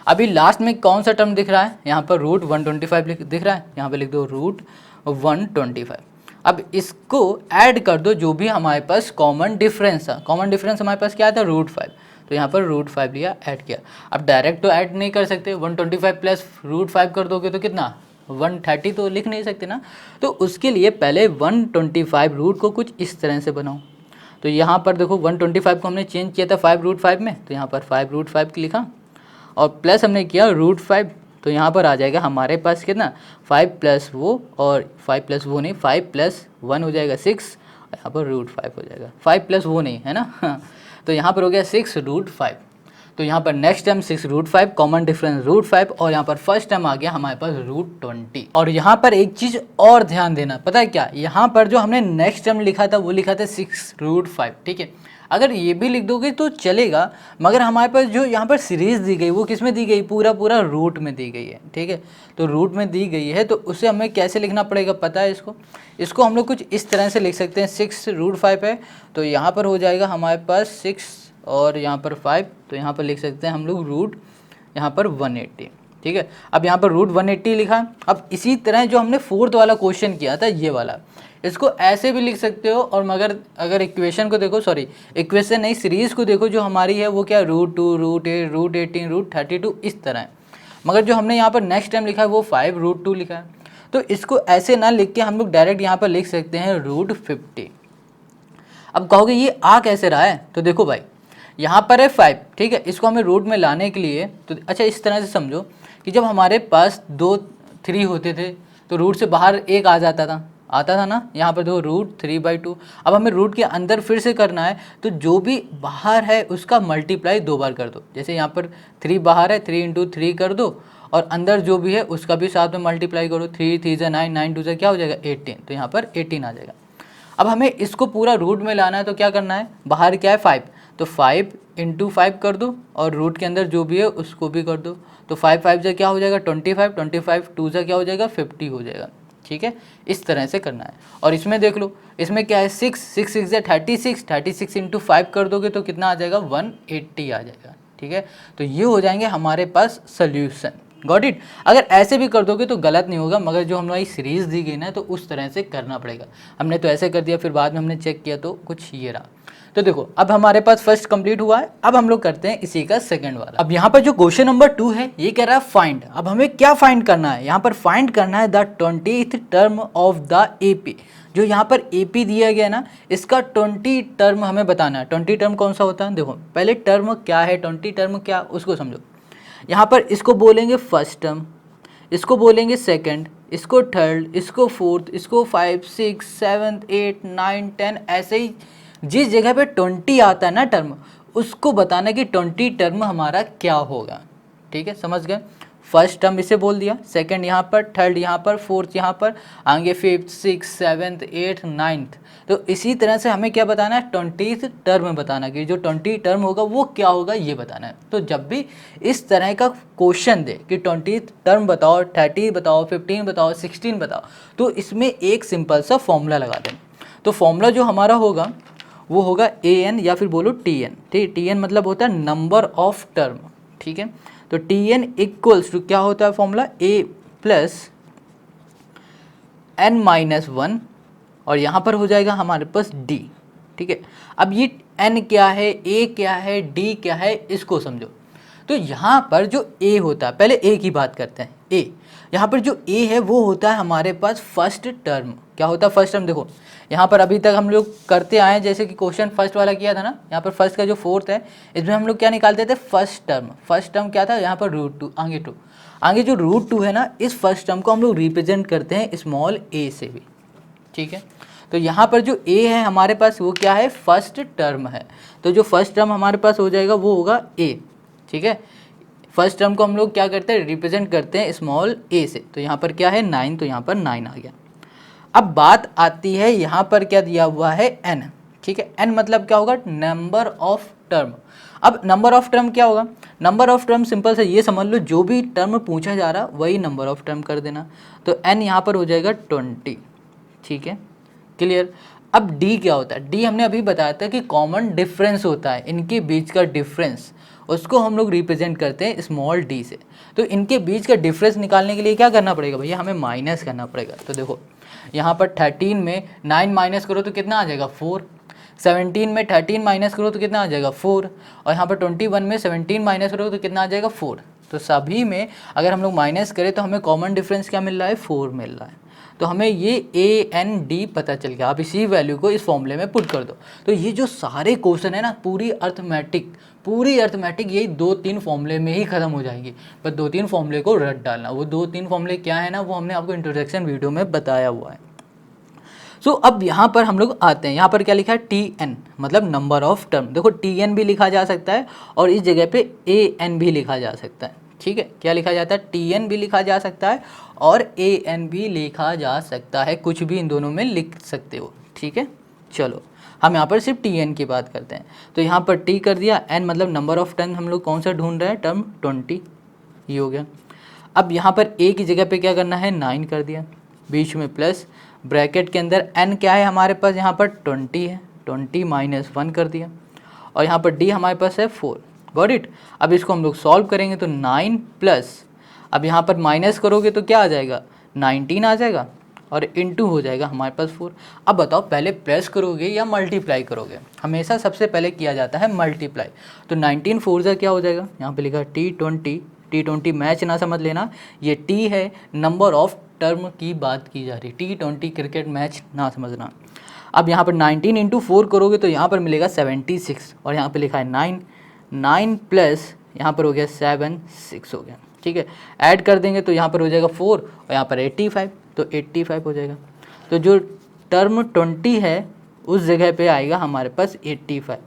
अभी लास्ट में कौन सा टर्म दिख रहा है, यहाँ पर √125 दिख रहा है, यहाँ पे लिख दो √125। अब इसको ऐड कर दो जो भी हमारे पास कॉमन डिफरेंस था, कॉमन डिफरेंस हमारे पास क्या था, √5, तो यहाँ पर √5 लिया, ऐड किया। अब डायरेक्ट तो ऐड नहीं कर सकते, 125 प्लस √5 कर दोगे तो कितना 130 तो लिख नहीं सकते ना, तो उसके लिए पहले 125 रूट को कुछ इस तरह से बनाओ। तो यहाँ पर देखो 125 को हमने चेंज किया था 5√5 में, तो यहाँ पर 5√5 लिखा और प्लस हमने किया √5, तो यहाँ पर आ जाएगा हमारे पास कितना 5 प्लस वो और 5 प्लस वो नहीं, 5 प्लस 1 हो जाएगा 6, यहाँ पर √5 हो जाएगा, 5 प्लस वो नहीं है ना तो यहाँ पर हो गया 6√5। तो यहाँ पर नेक्स्ट टर्म 6√5, कॉमन डिफरेंस √5 और यहाँ पर फर्स्ट टर्म आ गया हमारे पास √20। और यहाँ पर एक चीज़ और ध्यान देना, पता है क्या, यहाँ पर जो हमने नेक्स्ट टर्म लिखा था वो लिखा था 6√5। ठीक है, अगर ये भी लिख दोगे तो चलेगा, मगर हमारे पास जो यहाँ पर सीरीज़ दी गई वो किस में दी गई, पूरा रूट में दी गई है। ठीक है, तो रूट में दी गई है तो उसे हमें कैसे लिखना पड़ेगा पता है, इसको हम लोग कुछ इस तरह से लिख सकते हैं, 6√5 है तो यहाँ पर हो जाएगा हमारे पास 6 और यहाँ पर 5, तो यहाँ पर लिख सकते हैं हम लोग रूट यहाँ पर 180। ठीक है, अब यहाँ पर √180 लिखा। अब इसी तरह जो हमने फोर्थ वाला क्वेश्चन किया था ये वाला, इसको ऐसे भी लिख सकते हो, और मगर अगर इक्वेशन को देखो, सॉरी इक्वेशन नहीं सीरीज़ को देखो जो हमारी है वो क्या √2 √8 √18 √32 इस तरह है, मगर जो हमने यहाँ पर नेक्स्ट टाइम लिखा है वो 5√2 लिखा है। तो इसको ऐसे ना लिख के हम लोग डायरेक्ट यहाँ पर लिख सकते हैं √50। अब कहोगे ये आ कैसे रहा है, तो देखो भाई यहाँ पर है 5, ठीक है, इसको हमें रूट में लाने के लिए तो अच्छा इस तरह से समझो कि जब हमारे पास 2 3 होते थे तो रूट से बाहर एक आ जाता था ना, यहाँ पर देखो √3/2। अब हमें रूट के अंदर फिर से करना है, तो जो भी बाहर है उसका मल्टीप्लाई 2 बार कर दो। जैसे यहाँ पर 3 बाहर है, 3 × 3 कर दो, और अंदर जो भी है उसका भी साथ में मल्टीप्लाई करो, 3 3 जा 9 9 2 जा क्या हो जाएगा 18, तो यहाँ पर 18 आ जाएगा। अब हमें इसको पूरा रूट में लाना है तो क्या करना है, बाहर क्या है 5, तो 5 × 5 कर दो और रूट के अंदर जो भी है उसको भी कर दो, तो 5 5 जा क्या हो जाएगा 25, 25 2 जा क्या हो जाएगा 50 हो जाएगा। ठीक है, इस तरह से करना है। और इसमें देख लो, इसमें क्या है 6 6 6 जा 36, 36 × 5 कर दोगे तो कितना आ जाएगा 180 आ जाएगा। ठीक है, तो ये हो जाएंगे हमारे पास सोल्यूशन। Got it. अगर ऐसे भी कर दोगे तो गलत नहीं होगा, मगर जो हमारी सीरीज़ दी गई ना तो उस तरह से करना पड़ेगा। हमने तो ऐसे कर दिया, फिर बाद में हमने चेक किया तो कुछ ये रहा। तो देखो अब हमारे पास फर्स्ट कंप्लीट हुआ है, अब हम लोग करते हैं इसी का सेकंड वाला। अब यहाँ पर जो क्वेश्चन नंबर 2 है ये कह रहा है फाइंड। अब हमें क्या फाइंड करना है, यहाँ पर फाइंड करना है the 20th term of the AP। जो यहाँ पर AP दिया गया ना, इसका 20 टर्म हमें बताना है। 20 टर्म कौन सा होता है, देखो पहले टर्म क्या है, 20 टर्म क्या उसको समझो। यहाँ पर इसको बोलेंगे फर्स्ट टर्म, इसको बोलेंगे सेकंड, इसको थर्ड, इसको फोर्थ, इसको 5, 6, 7, 8, 9, 10, ऐसे ही जिस जगह पे 20 आता है ना टर्म, उसको बताना कि 20 टर्म हमारा क्या होगा। ठीक है, समझ गए। फर्स्ट टर्म इसे बोल दिया, सेकंड यहाँ पर, थर्ड यहाँ पर, फोर्थ यहाँ पर, आगे fifth, six, seventh, eighth, ninth. तो इसी तरह से हमें क्या बताना है, 20th टर्म बताना कि जो 20 टर्म होगा वो क्या होगा, ये बताना है। तो जब भी इस तरह का क्वेश्चन दे कि 20th टर्म बताओ, 30 बताओ, 15 बताओ, 16 बताओ, तो इसमें एक सिंपल सा फॉर्मूला लगा दें। तो फॉर्मूला जो हमारा होगा वो होगा an या फिर बोलो tn। ठीक, tn मतलब होता है नंबर ऑफ टर्म। ठीक है, तो tn इक्वल्स टू क्या होता है फॉर्मूला, a प्लस n-1 और यहाँ पर हो जाएगा हमारे पास d। ठीक है, अब ये n क्या है, a क्या है, d क्या है, इसको समझो। तो यहाँ पर जो a होता है, पहले a की बात करते हैं। a, यहाँ पर जो a है वो होता है हमारे पास फर्स्ट टर्म। क्या होता है फर्स्ट टर्म, देखो यहाँ पर अभी तक हम लोग करते आए हैं, जैसे कि क्वेश्चन फर्स्ट वाला किया था ना, यहाँ पर फर्स्ट का जो फोर्थ है इसमें हम लोग क्या निकालते थे, फर्स्ट टर्म। फर्स्ट टर्म क्या था, यहाँ पर √2, आगे 2, आगे जो √2 है ना, इस फर्स्ट टर्म को हम लोग रिप्रेजेंट करते हैं स्मॉल a से भी। ठीक है, तो यहाँ पर जो a है हमारे पास वो क्या है, फर्स्ट टर्म है। तो जो फर्स्ट टर्म हमारे पास हो जाएगा वो होगा a। ठीक है, फर्स्ट टर्म को हम लोग क्या करते हैं, रिप्रेजेंट करते हैं स्मॉल a से। तो यहाँ पर क्या है 9, तो यहाँ पर 9 आ गया। अब बात आती है यहाँ पर क्या दिया हुआ है, n। ठीक है, n मतलब क्या होगा, नंबर ऑफ टर्म। अब नंबर ऑफ टर्म क्या होगा, नंबर ऑफ टर्म सिंपल से ये समझ लो, जो भी टर्म पूछा जा रहा वही नंबर ऑफ टर्म कर देना। तो n यहाँ पर हो जाएगा 20। ठीक है, क्लियर। अब d क्या होता है, d हमने अभी बताया था कि कॉमन डिफरेंस होता है, इनके बीच का डिफरेंस, उसको हम लोग रिप्रेजेंट करते हैं स्मॉल d से। तो इनके बीच का डिफरेंस निकालने के लिए क्या करना पड़ेगा भैया, हमें माइनस करना पड़ेगा। तो देखो यहाँ पर 13 में 9 माइनस करो तो कितना आ जाएगा 4, 17 में 13 माइनस करो तो कितना आ जाएगा 4, और यहाँ पर 21 में 17 माइनस करो तो कितना आ जाएगा 4। तो सभी में अगर हम लोग माइनस करें तो हमें कॉमन डिफरेंस क्या मिल रहा है, 4 मिल रहा है। तो हमें ये a-n-d पता चल गया। आप इसी वैल्यू को इस फॉर्मूले में पुट कर दो। तो ये जो सारे क्वेश्चन है ना, पूरी अर्थमेटिक यही 2-3 फॉर्मूले में ही खत्म हो जाएगी। पर 2-3 फॉर्मूले को रट डालना। वो 2-3 फॉर्मूले क्या है ना, वो हमने आपको इंट्रोडक्शन वीडियो में बताया हुआ है। सो अब यहाँ पर हम लोग आते हैं, यहाँ पर क्या लिखा है, tn मतलब नंबर ऑफ टर्म। देखो tn भी लिखा जा सकता है और इस जगह पे an भी लिखा जा सकता है। ठीक है, क्या लिखा जाता है, tn भी लिखा जा सकता है और an भी लिखा जा सकता है, कुछ भी इन दोनों में लिख सकते हो। ठीक है, चलो हम यहाँ पर सिर्फ tn की बात करते हैं। तो यहाँ पर t कर दिया, n मतलब नंबर ऑफ टर्म हम लोग कौन सा ढूंढ रहे हैं, टर्म 20, ये हो गया। अब यहाँ पर a की जगह पे क्या करना है, 9 कर दिया, बीच में प्लस, ब्रैकेट के अंदर n क्या है हमारे पास, यहाँ पर 20 है, 20 माइनस 1 कर दिया, और यहाँ पर d हमारे पास है 4। Got it. अब इसको हम लोग सॉल्व करेंगे तो 9 प्लस, अब यहाँ पर माइनस करोगे तो क्या आ जाएगा, 19 आ जाएगा, और इनटू हो जाएगा हमारे पास 4। अब बताओ पहले प्लस करोगे या मल्टीप्लाई करोगे, हमेशा सबसे पहले किया जाता है मल्टीप्लाई। तो 19 4 से क्या हो जाएगा, यहाँ पे लिखा T20 मैच ना समझ लेना, ये T है नंबर ऑफ टर्म की बात की जा रही, T20 क्रिकेट मैच ना समझना। अब यहाँ पर 19 इंटू 4 करोगे तो यहाँ पर मिलेगा 76, और यहाँ पे लिखा है 9 प्लस यहाँ पर हो गया 7, 6 हो गया। ठीक है, ऐड कर देंगे तो यहाँ पर हो जाएगा 4 और यहाँ पर 85, तो 85 हो जाएगा। तो जो टर्म 20 है उस जगह पे आएगा हमारे पास 85।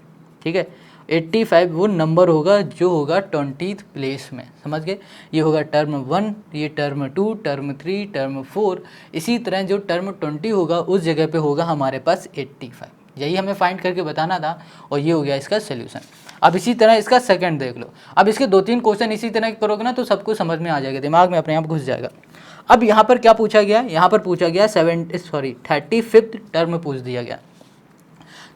ठीक है, 85 वो नंबर होगा जो होगा 20th प्लेस में, समझ गए। ये होगा टर्म 1, ये टर्म 2, टर्म 3, टर्म 4, इसी तरह जो टर्म 20 होगा उस जगह पे होगा हमारे पास 85। यही हमें फाइंड करके बताना था, और ये हो गया इसका सोल्यूशन। अब इसी तरह इसका सेकंड देख लो। अब इसके 2-3 क्वेश्चन इसी तरह करोगे ना तो सबको समझ में आ जाएगा, दिमाग में अपने आप घुस जाएगा। अब यहाँ पर क्या पूछा गया, यहाँ पर पूछा गया 35th टर्म पूछ दिया गया।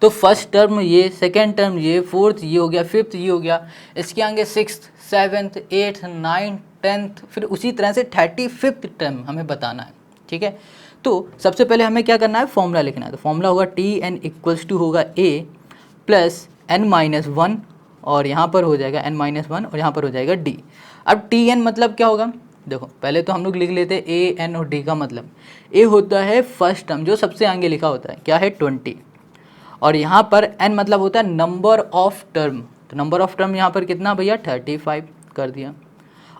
तो फर्स्ट टर्म ये, सेकेंड टर्म ये, फोर्थ ये हो गया, फिफ्थ ये हो गया, इसके आगे 6th, 7th, 8th, 9th, 10th, फिर उसी तरह से 35th टर्म हमें बताना है। ठीक है, तो सबसे पहले हमें क्या करना है, फॉर्मूला लिखना है। तो फॉर्मूला होगा Tn इक्वल्स टू होगा a प्लस n-1, और यहाँ पर हो जाएगा n-1 और यहाँ पर हो जाएगा d। अब Tn मतलब क्या होगा, देखो पहले तो हम लोग लिख लेते हैं a, n और d का मतलब। a होता है फर्स्ट टर्म जो सबसे आगे लिखा होता है, क्या है 20, और यहाँ पर n मतलब होता है नंबर ऑफ टर्म। तो नंबर ऑफ टर्म यहाँ पर कितना भैया, 35 कर दिया,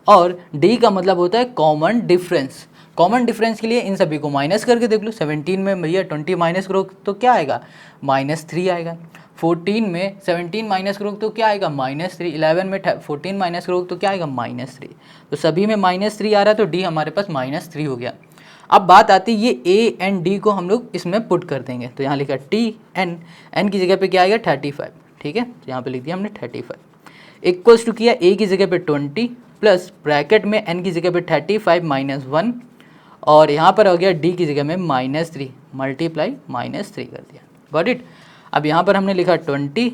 और d का मतलब होता है कॉमन डिफरेंस। कॉमन डिफरेंस के लिए इन सभी को माइनस करके देख लो। 17 में भैया 20 माइनस करो तो क्या आएगा, -3 आएगा। 14 में 17 माइनस करो तो क्या आएगा, -3। 11 में 14 माइनस करो तो क्या आएगा, -3। तो सभी में -3 आ रहा है, तो डी हमारे पास -3 हो गया। अब बात आती है ये ए एंड डी को हम लोग इसमें पुट कर देंगे, तो यहाँ लिखा टी एन की जगह पे क्या आएगा 35, ठीक है, तो यहाँ पे लिख दिया हमने 35 इक्वल्स टू किया ए की जगह पे 20 प्लस ब्रैकेट में एन की जगह पे 35 - 1 और यहाँ पर हो गया डी की जगह में -3 मल्टीप्लाई -3 कर दिया, गॉट इट। अब यहाँ पर हमने लिखा 20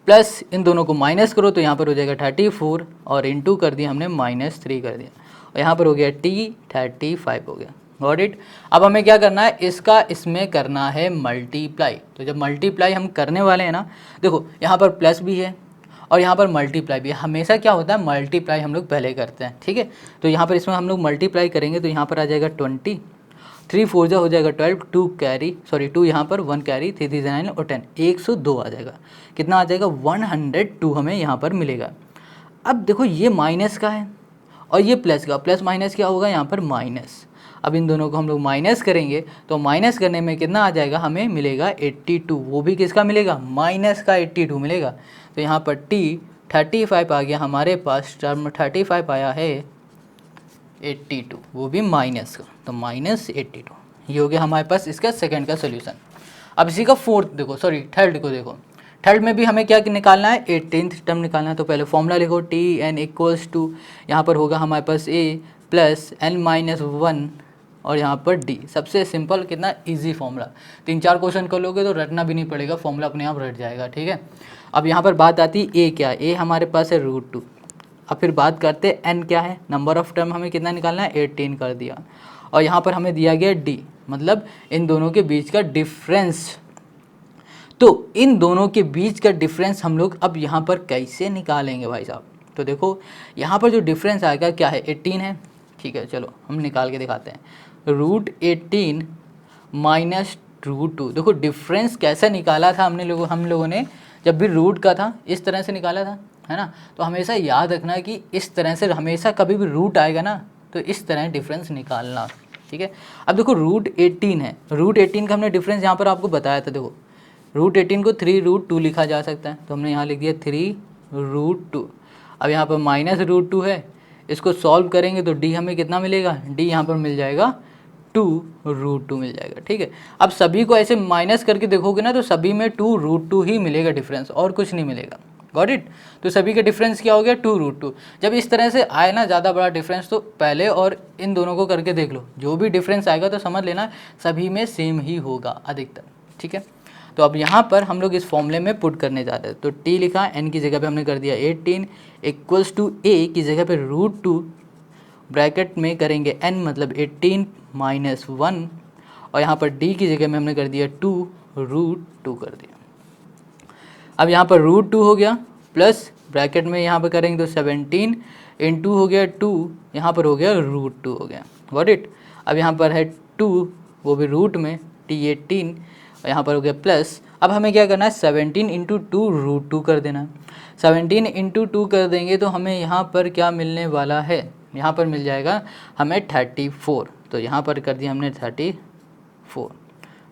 प्लस इन दोनों को माइनस करो तो यहाँ पर हो जाएगा 34 और इनटू कर दिया हमने -3 कर दिया और यहाँ पर हो गया टी 35 हो गया, गॉट इट। अब हमें क्या करना है, इसका इसमें करना है मल्टीप्लाई। तो जब मल्टीप्लाई हम करने वाले हैं ना, देखो यहाँ पर प्लस भी है और यहाँ पर मल्टीप्लाई भी है। हमेशा क्या होता है, मल्टीप्लाई हम लोग पहले करते हैं, ठीक है। तो यहाँ पर इसमें हम लोग मल्टीप्लाई करेंगे तो यहाँ पर आ जाएगा 20, 3 4 जा हो जाएगा 12, 2 यहाँ पर 1 कैरी, 3 3 9 और 10, 102 आ जाएगा। कितना आ जाएगा, 102 हमें यहाँ पर मिलेगा। अब देखो ये माइनस का है और ये प्लस का, प्लस माइनस क्या होगा यहाँ पर माइनस। अब इन दोनों को हम लोग माइनस करेंगे तो माइनस करने में कितना आ जाएगा, हमें मिलेगा 82, वो भी किसका मिलेगा, माइनस का 82 मिलेगा। तो यहाँ पर टी 35 आ गया हमारे पास, टर्म 35 आया है 82, वो भी माइनस का, तो -82 ये हो गया हमारे पास इसका सेकंड का सोल्यूशन। अब इसी का फोर्थ देखो, सॉरी थर्ड को देखो। थर्ड में भी हमें क्या निकालना है, 18th टर्म निकालना है। तो पहले फॉर्मूला लिखो, टी एन इक्वल्स टू यहाँ पर होगा हमारे पास ए प्लस n - 1 और यहाँ पर डी। सबसे सिंपल, कितना इजी फॉर्मूला, 3-4 क्वेश्चन कर लोगे तो रटना भी नहीं पड़ेगा, फॉर्मूला अपने आप रट जाएगा, ठीक है। अब यहाँ पर बात आती है ए क्या है, ए हमारे पास है √2। अब फिर बात करते हैं एन क्या है, नंबर ऑफ टर्म हमें कितना निकालना है, 18 कर दिया और यहाँ पर हमें दिया गया डी, मतलब इन दोनों के बीच का डिफरेंस। तो इन दोनों के बीच का डिफरेंस हम लोग अब यहाँ पर कैसे निकालेंगे भाई साहब। तो देखो यहाँ पर जो डिफरेंस आएगा क्या है, 18 है, ठीक है, चलो हम निकाल के दिखाते हैं। √18 माइनस √2, देखो डिफरेंस कैसे निकाला था हम लोगों ने जब भी रूट का था, इस तरह से निकाला था, है ना। तो हमेशा याद रखना कि इस तरह से, हमेशा कभी भी रूट आएगा ना तो इस तरह डिफरेंस निकालना, ठीक है। अब देखो √18 है, √18 का हमने डिफरेंस यहाँ पर आपको बताया था। देखो √18 को 3√2 लिखा जा सकता है, तो हमने यहाँ लिख दिया 3√2। अब यहाँ पर -√2 है, इसको सॉल्व करेंगे तो डी हमें कितना मिलेगा, डी यहाँ पर मिल जाएगा 2√2 मिल जाएगा, ठीक है। अब सभी को ऐसे माइनस करके देखोगे ना तो सभी में 2√2 ही मिलेगा डिफरेंस, और कुछ नहीं मिलेगा, गॉट इट। तो सभी का डिफरेंस क्या हो गया, 2√2। जब इस तरह से आए ना ज़्यादा बड़ा डिफरेंस तो पहले और इन दोनों को करके देख लो, जो भी डिफरेंस आएगा तो समझ लेना सभी में सेम ही होगा अधिकतर, ठीक है। तो अब यहाँ पर हम लोग इस फॉर्मूले में पुट करने जाते हैं। तो टी लिखा, एन की जगह पे हमने कर दिया 18 इक्वल्स टू ए की जगह पे √2, ब्रैकेट में करेंगे n मतलब 18 - 1 और यहाँ पर डी की जगह में हमने कर दिया 2√2 कर दिया। अब यहाँ पर √2 हो गया प्लस ब्रैकेट में यहाँ पर करेंगे तो 17 × हो गया 2, यहाँ पर हो गया √2 हो गया, गॉट इट। अब यहाँ पर है 2, वो भी रूट में, टी 18 और यहाँ पर हो गया प्लस। अब हमें क्या करना है, 17 × 2 √2 कर देना है। 17 × 2 कर देंगे तो हमें यहाँ पर क्या मिलने वाला है, यहाँ पर मिल जाएगा हमें 34। तो यहाँ पर कर दिया हमने 34,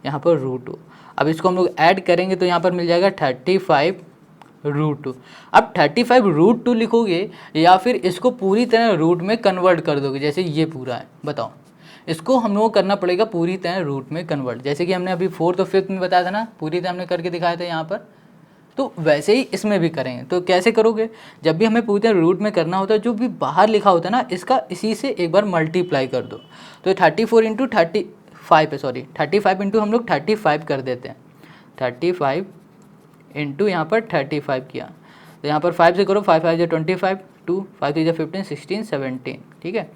यहाँ पर √2। अब इसको हम लोग ऐड करेंगे तो यहाँ पर मिल जाएगा 35√2। अब 35√2 लिखोगे या फिर इसको पूरी तरह रूट में कन्वर्ट कर दोगे, जैसे ये पूरा है, बताओ इसको हम लोग को करना पड़ेगा पूरी तरह रूट में कन्वर्ट, जैसे कि हमने अभी 4th और 5th में बताया था ना, पूरी तरह हमने करके दिखाया था यहाँ पर। तो वैसे ही इसमें भी करेंगे। तो कैसे करोगे, जब भी हमें पूरी तरह रूट में करना होता है, जो भी बाहर लिखा होता है ना, इसका इसी से एक बार मल्टीप्लाई कर दो। तो 34 × 35 है, सॉरी 35 × हम लोग 35 कर देते हैं, 35 × यहाँ पर 35 किया तो यहाँ पर 5 से करो, 5 5 × 25, 2 5 3 × 15 16 17, ठीक है।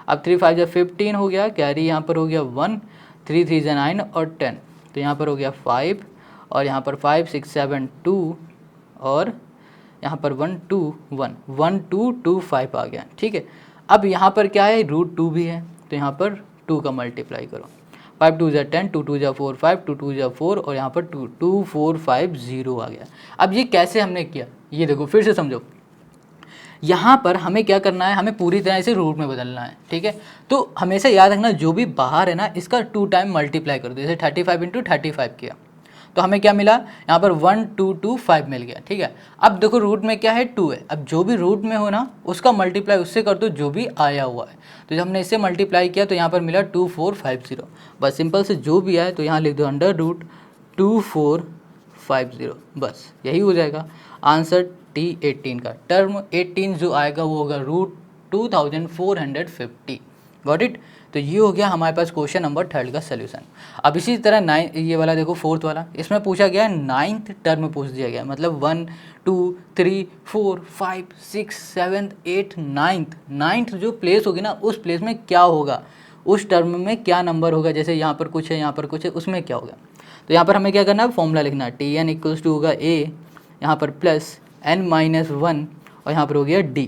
अब 3 5 × 15 हो गया, कैरी यहाँ पर हो गया 1, 3 3 × 9 और 10, तो यहाँ पर हो गया 5 और यहाँ पर 5 6 7 2 और यहाँ पर 1 2 1 1 2 2 5 आ गया, ठीक है। अब यहाँ पर क्या है, √2 भी है, तो यहाँ पर 2 का मल्टीप्लाई करो, 5 2 × 10, 2 2 × 4 5, 2 2 × 4 और यहाँ पर 2 2 4 5 0 आ गया। अब ये कैसे हमने किया, ये देखो फिर से समझो। यहाँ पर हमें क्या करना है, हमें पूरी तरह से रूट में बदलना है, ठीक है। तो हमेशा याद रखना जो भी बाहर है ना इसका 2 टाइम मल्टीप्लाई कर दो, जैसे 35 इंटू 35 किया तो हमें क्या मिला, यहाँ पर 1 2 2 5 मिल गया, ठीक है। अब देखो रूट में क्या है 2 है, अब जो भी रूट में हो ना उसका मल्टीप्लाई उससे कर दो जो भी आया हुआ है। तो जब हमने इससे मल्टीप्लाई किया तो यहाँ पर मिला 2450, बस सिंपल से जो भी आए तो यहाँ लिख दो अंडर रूट 2450, बस यही हो जाएगा आंसर T18 का। टर्म 18 जो आएगा वो होगा रूट 2450, गॉट इट। तो ये हो गया हमारे पास क्वेश्चन नंबर 3 का सोल्यूशन। अब इसी तरह 9 ये वाला देखो 4th वाला, इसमें पूछा गया 9th टर्म पूछ दिया गया, मतलब 1 2 3 4 5 6 7 8 9th जो प्लेस होगी ना उस प्लेस में क्या होगा, उस टर्म में क्या नंबर होगा, जैसे यहाँ पर कुछ है यहाँ पर कुछ है उसमें क्या होगा। तो यहाँ पर हमें क्या करना है, फॉर्मूला लिखना है, Tn इक्वल्स टू होगा a यहाँ पर प्लस n-1 और यहाँ पर हो गया d,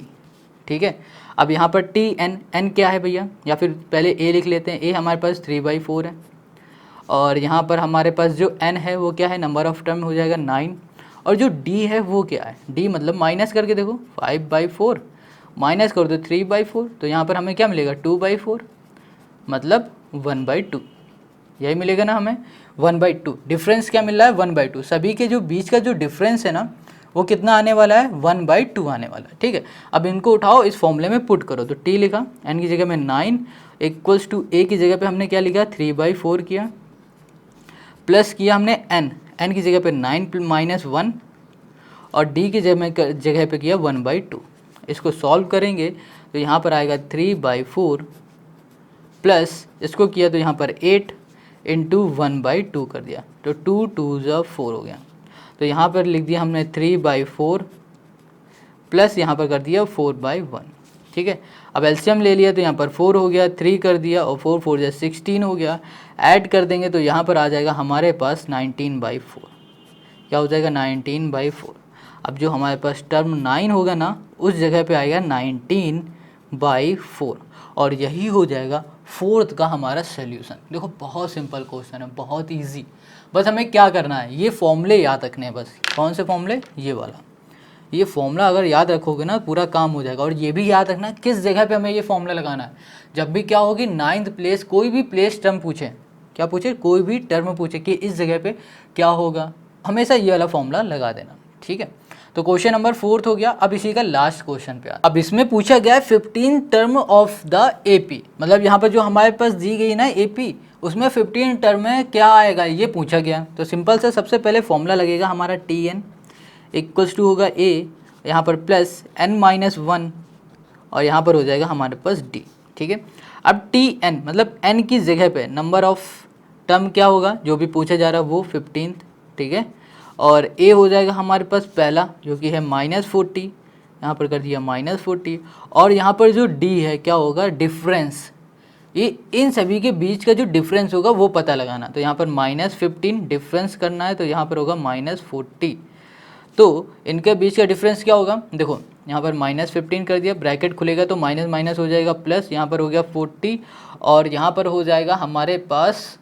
ठीक है। अब यहाँ पर n क्या है भैया, या फिर पहले a लिख लेते हैं, a हमारे पास 3/4 है और यहाँ पर हमारे पास जो n है वो क्या है, नंबर ऑफ टर्म हो जाएगा 9, और जो d है वो क्या है, d मतलब माइनस करके देखो 5/4 माइनस कर दो 3/4, तो यहाँ पर हमें क्या मिलेगा 2/4 मतलब 1/2, यही मिलेगा ना हमें 1/2। डिफरेंस क्या मिल रहा है 1/2, सभी के जो बीच का जो डिफरेंस है ना वो कितना आने वाला है 1/2 आने वाला है, ठीक है। अब इनको उठाओ इस फॉर्मूले में पुट करो, तो t लिखा n की जगह में 9 इक्वल्स टू a की जगह पे हमने क्या लिखा 3/4 किया, प्लस किया हमने n की जगह पे 9 - 1 और d की जगह पे किया 1/2। इसको सॉल्व करेंगे तो यहाँ पर आएगा 3/4 प्लस इसको किया तो यहाँ पर 8 इंटू 1/2 कर दिया, तो 2 2 ज़ा 4 हो गया। तो यहाँ पर लिख दिया हमने 3/4 प्लस यहाँ पर कर दिया 4/1, ठीक है। अब एलसीएम ले लिया तो यहाँ पर 4 हो गया, 3 कर दिया और 4 4 = 16 हो गया। ऐड कर देंगे तो यहाँ पर आ जाएगा हमारे पास 19/4, क्या हो जाएगा 19/4। अब जो हमारे पास टर्म 9 होगा ना उस जगह पे आएगा 19/4 और यही हो जाएगा 4th का हमारा सोल्यूशन। देखो बहुत सिंपल क्वेश्चन है, बहुत इजी, बस हमें क्या करना है ये फॉर्मूले याद रखने हैं बस। कौन से फॉर्मूले, ये वाला, ये फॉर्मूला अगर याद रखोगे ना पूरा काम हो जाएगा। और ये भी याद रखना किस जगह पे हमें ये फॉर्मूला लगाना है, जब भी क्या होगी 9th प्लेस कोई भी प्लेस टर्म पूछे, क्या पूछे कोई भी टर्म पूछे कि इस जगह पे क्या होगा, हमेशा ये वाला फॉर्मूला लगा देना, ठीक है। तो क्वेश्चन नंबर 4th हो गया। अब इसी का लास्ट क्वेश्चन पे अब इसमें पूछा गया है 15 टर्म ऑफ द एपी, मतलब यहाँ पर जो हमारे पास दी गई ना एपी उसमें 15 टर्म में क्या आएगा ये पूछा गया। तो सिंपल से सबसे पहले फॉर्मूला लगेगा हमारा Tn इक्वल्स टू होगा a यहाँ पर प्लस n-1 और यहाँ पर हो जाएगा हमारे पास d, ठीक है। अब Tn मतलब n की जगह पे नंबर ऑफ टर्म क्या होगा जो भी पूछा जा रहा है वो 15, ठीक है। और a हो जाएगा हमारे पास पहला जो कि है -40, यहाँ पर कर दिया -40 और यहाँ पर जो d है क्या होगा डिफरेंस, ये इन सभी के बीच का जो डिफरेंस होगा वो पता लगाना। तो यहाँ पर -15 डिफरेंस करना है तो यहाँ पर होगा -40, तो इनके बीच का डिफरेंस क्या होगा, देखो यहाँ पर -15 कर दिया, ब्रैकेट खुलेगा तो माइनस माइनस हो जाएगा प्लस, यहाँ पर हो गया 40 और यहाँ पर हो जाएगा हमारे पास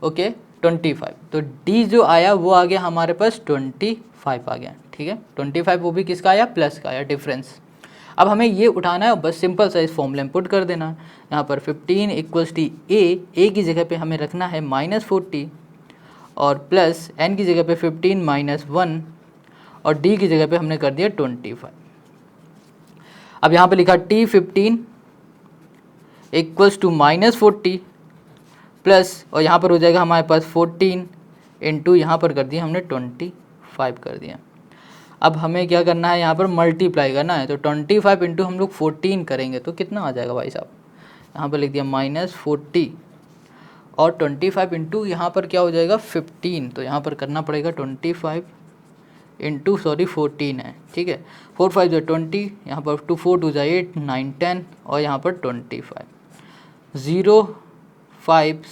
ओके 25। तो d जो आया वो आ गया हमारे पास 25 आ गया, ठीक है। 25 वो भी किसका आया, प्लस का आया डिफरेंस। अब हमें ये उठाना है, बस सिंपल सा इस फॉर्मूले में पुट कर देना। यहाँ पर 15 इक्वल्स टू a की जगह पे हमें रखना है -40 और प्लस n की जगह पे 15 - 1 और d की जगह पे हमने कर दिया 25। अब यहाँ पे लिखा T15 इक्वल्स टू -40 प्लस और यहाँ पर हो जाएगा हमारे पास 14 इंटू यहाँ पर कर दिया हमने 25 कर दिया। अब हमें क्या करना है, यहाँ पर मल्टीप्लाई करना है, तो 25 इंटू हम लोग 14 करेंगे तो कितना आ जाएगा भाई साहब, यहाँ पर लिख दिया -40 और 25 इंटू यहाँ पर क्या हो जाएगा 15, तो यहाँ पर करना पड़ेगा 25 इंटू 14 है, ठीक है। 4 5 जो 20, यहाँ पर 2 4 2 जा 8 9 10 और यहाँ पर 25 0 5